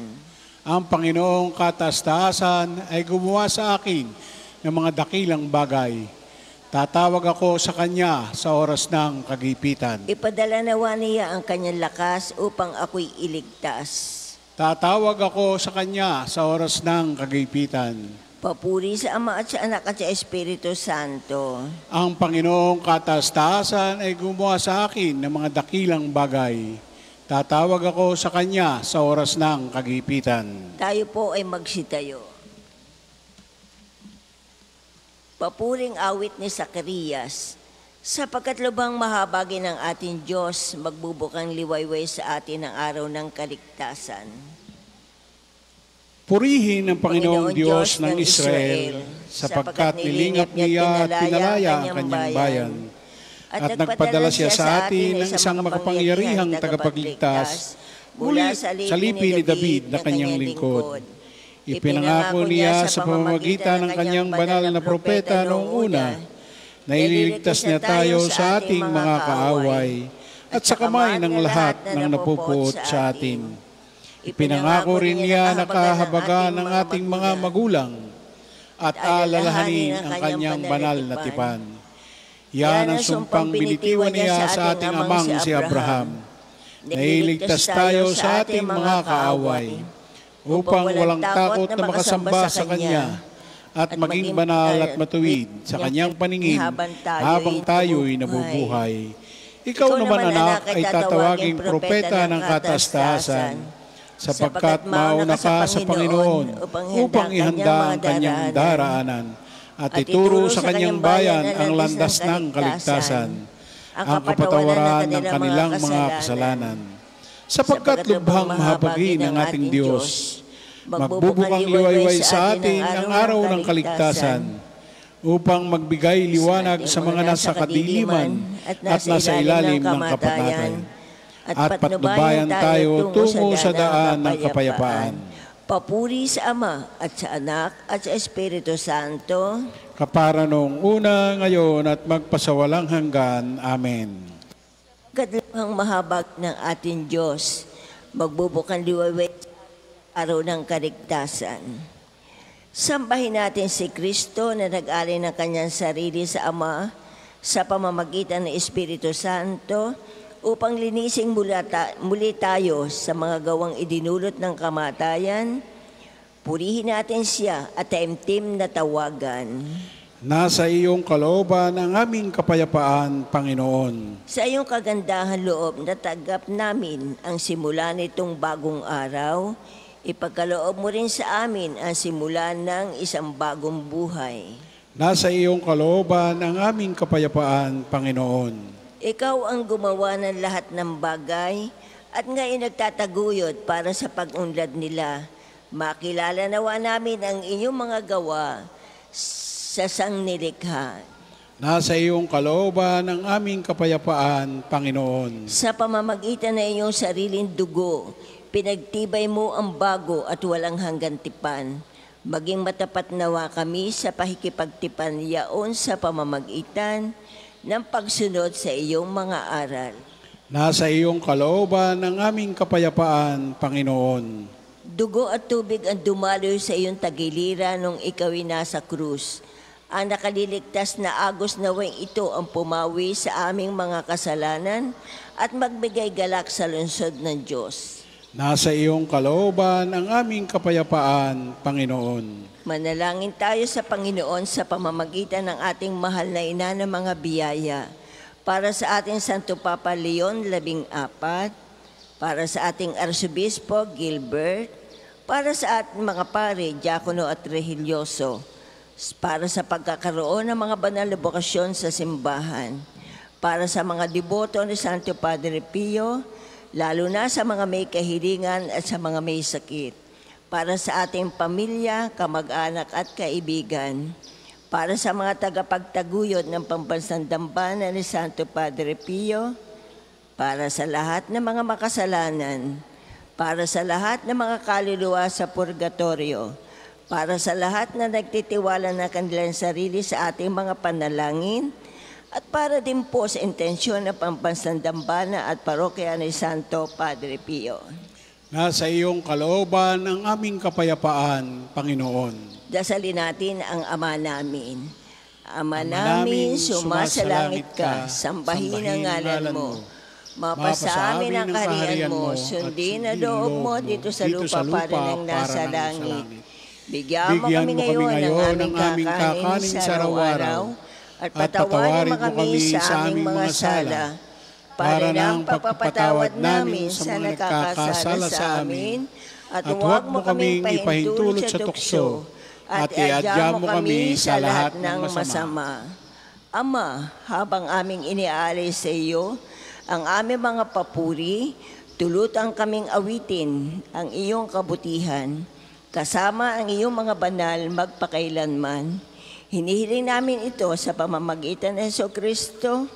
Ang Panginoong kataas-taasan ay gumawa sa akin ng mga dakilang bagay. Tatawag ako sa Kanya sa oras ng kagipitan. Ipadala nawa niya ang kanyang lakas upang ako'y iligtas. Tatawag ako sa Kanya sa oras ng kagipitan. Papuri sa Ama at sa Anak at sa Espiritu Santo. Ang Panginoong kataas-taasan ay gumawa sa akin ng mga dakilang bagay. Tatawag ako sa Kanya sa oras ng kagipitan. Tayo po ay magsitayo. Papuring awit ni Zacarias, sapagkat lubhang mahabagi ng ating Diyos, magbubukang liwayway sa atin ang araw ng kaligtasan. Purihin ang Panginoong Diyos ng Israel, sapagkat nilingap niya at pinalaya ang kanyang bayan. At nagpadala siya sa atin ng isang makapangyarihang tagapagligtas muli sa lipi ni David na kanyang lingkod. Ipinangako niya sa pamamagitan ng kanyang banal na propeta noong una na ililigtas niya tayo sa ating mga kaaway at sa kamay ng lahat ng napupuot sa atin. Ipinangako rin niya na kahabagan ng ating mga magulang at alalahanin ang kanyang banal na tipan. Yan ang sumpang binitiwan niya sa ating amang si Abraham, na iligtas tayo sa ating mga kaaway, upang walang takot na makasamba sa Kanya at maging banal at matuwid sa Kanyang paningin habang tayo'y nabubuhay. Ikaw naman, anak, ay tatawaging propeta ng kataas-taasan, sapagkat mauna ka sa Panginoon upang ihanda ang Kanyang daraanan at ituro sa Kanyang bayan ang landas ng kaligtasan, ang kapatawaran ng kanilang mga kasalanan. Sapagkat lubhang mahabagi ng ating Diyos, magbubukang liwayway sa atin ang araw ng kaligtasan, upang magbigay liwanag sa mga nasa kadiliman at nasa ilalim ng kapatakan, at patnubayan tayo tungo sa daan ng kapayapaan. Papuri sa Ama at sa Anak at sa Espiritu Santo, Kapara noong una, ngayon at magpasawalang hanggan. Amen. kadlubhang mahabag ng ating Diyos, magbubukang liwayway sa araw ng kaligtasan. Sambahin natin si Kristo na nag-alay ng kanyang sarili sa Ama sa pamamagitan ng Espiritu Santo upang linising muli tayo sa mga gawang idinulot ng kamatayan. Purihin natin siya at taimtim na tawagan. Nasa iyong kalooban ang aming kapayapaan, Panginoon. Sa iyong kagandahan loob, natagap namin ang simula nitong bagong araw. Ipagkaloob mo rin sa amin ang simula ng isang bagong buhay. Nasa iyong kalooban ang aming kapayapaan, Panginoon. Ikaw ang gumawa ng lahat ng bagay at ngayon nagtataguyod para sa pag-unlad nila. Makilala nawa namin ang inyong mga gawa sa sangnilikha. Nasa iyong kalooban ang aming kapayapaan, Panginoon. Sa pamamagitan ng iyong sariling dugo, pinagtibay mo ang bago at walang hanggang tipan. Maging matapat nawa kami sa pakikipagtipan yaon sa pamamagitan ng pagsunod sa iyong mga aral. Nasa iyong kalooban ang aming kapayapaan, Panginoon. Dugo at tubig ang dumaloy sa iyong tagiliran nung ikaw'y nasa krus. Ang nakaliligtas na agos naway ito ang pumawi sa aming mga kasalanan at magbigay galak sa lungsod ng Diyos. Nasa iyong kalooban ang aming kapayapaan, Panginoon. Manalangin tayo sa Panginoon sa pamamagitan ng ating mahal na ina ng mga biyaya. Para sa ating Santo Papa Leon 14, para sa ating Arsobispo Gilbert, para sa ating mga pare, diakono at rehilyoso, para sa pagkakaroon ng mga banal na bokasyon sa simbahan, para sa mga deboto ni Santo Padre Pio, lalo na sa mga may kahilingan at sa mga may sakit, para sa ating pamilya, kamag-anak at kaibigan, para sa mga tagapagtaguyod ng pambansang dambana ni Santo Padre Pio, para sa lahat ng mga makasalanan, para sa lahat ng mga kaluluwa sa purgatorio, para sa lahat na nagtitiwala na kanilang sarili sa ating mga panalangin, at para din po sa intensyon ng pambansang dambana at parokya ni Santo Padre Pio. Nasa iyong kalooban ang aming kapayapaan, Panginoon. Dasalin natin ang Ama namin. Ama namin, sumasalangit ka, sambahin ang ngalan mo. Mapasa amin ang kaharian mo, sundin na loob mo dito sa lupa para nang nasa langit. Bigyan mo kami ngayon ng aming kakanin sa araw-araw at patawarin mo kami sa aming mga sala para nang pagpapatawad namin sa nagkakasala sa amin at huwag mo kaming ipahintulot sa tukso at iadya mo kami sa lahat ng masama. Ama, habang aming iniaalay sa iyo ang aming mga papuri, tulutang kaming awitin ang iyong kabutihan, kasama ang iyong mga banal magpakailanman. Hinihiling namin ito sa pamamagitan ng Jesucristo,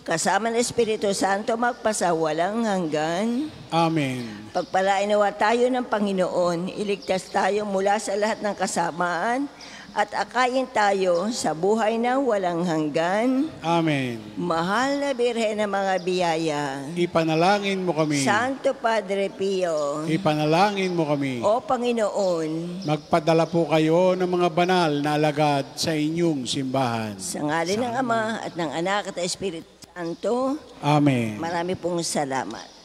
kasama ng Espiritu Santo magpasawalang hanggan. Amen. Pagpalain nawa tayo ng Panginoon, iligtas tayo mula sa lahat ng kasamaan at akayin tayo sa buhay na walang hanggan. Amen. Mahal na Birhen ng mga biyaya, Ipanalangin mo kami. Santo Padre Pio, Ipanalangin mo kami. O Panginoon, Magpadala po kayo ng mga banal na alagad sa inyong simbahan. sa ngalan ng Ama at ng Anak at ng Espiritu Santo, Amen. marami pong salamat.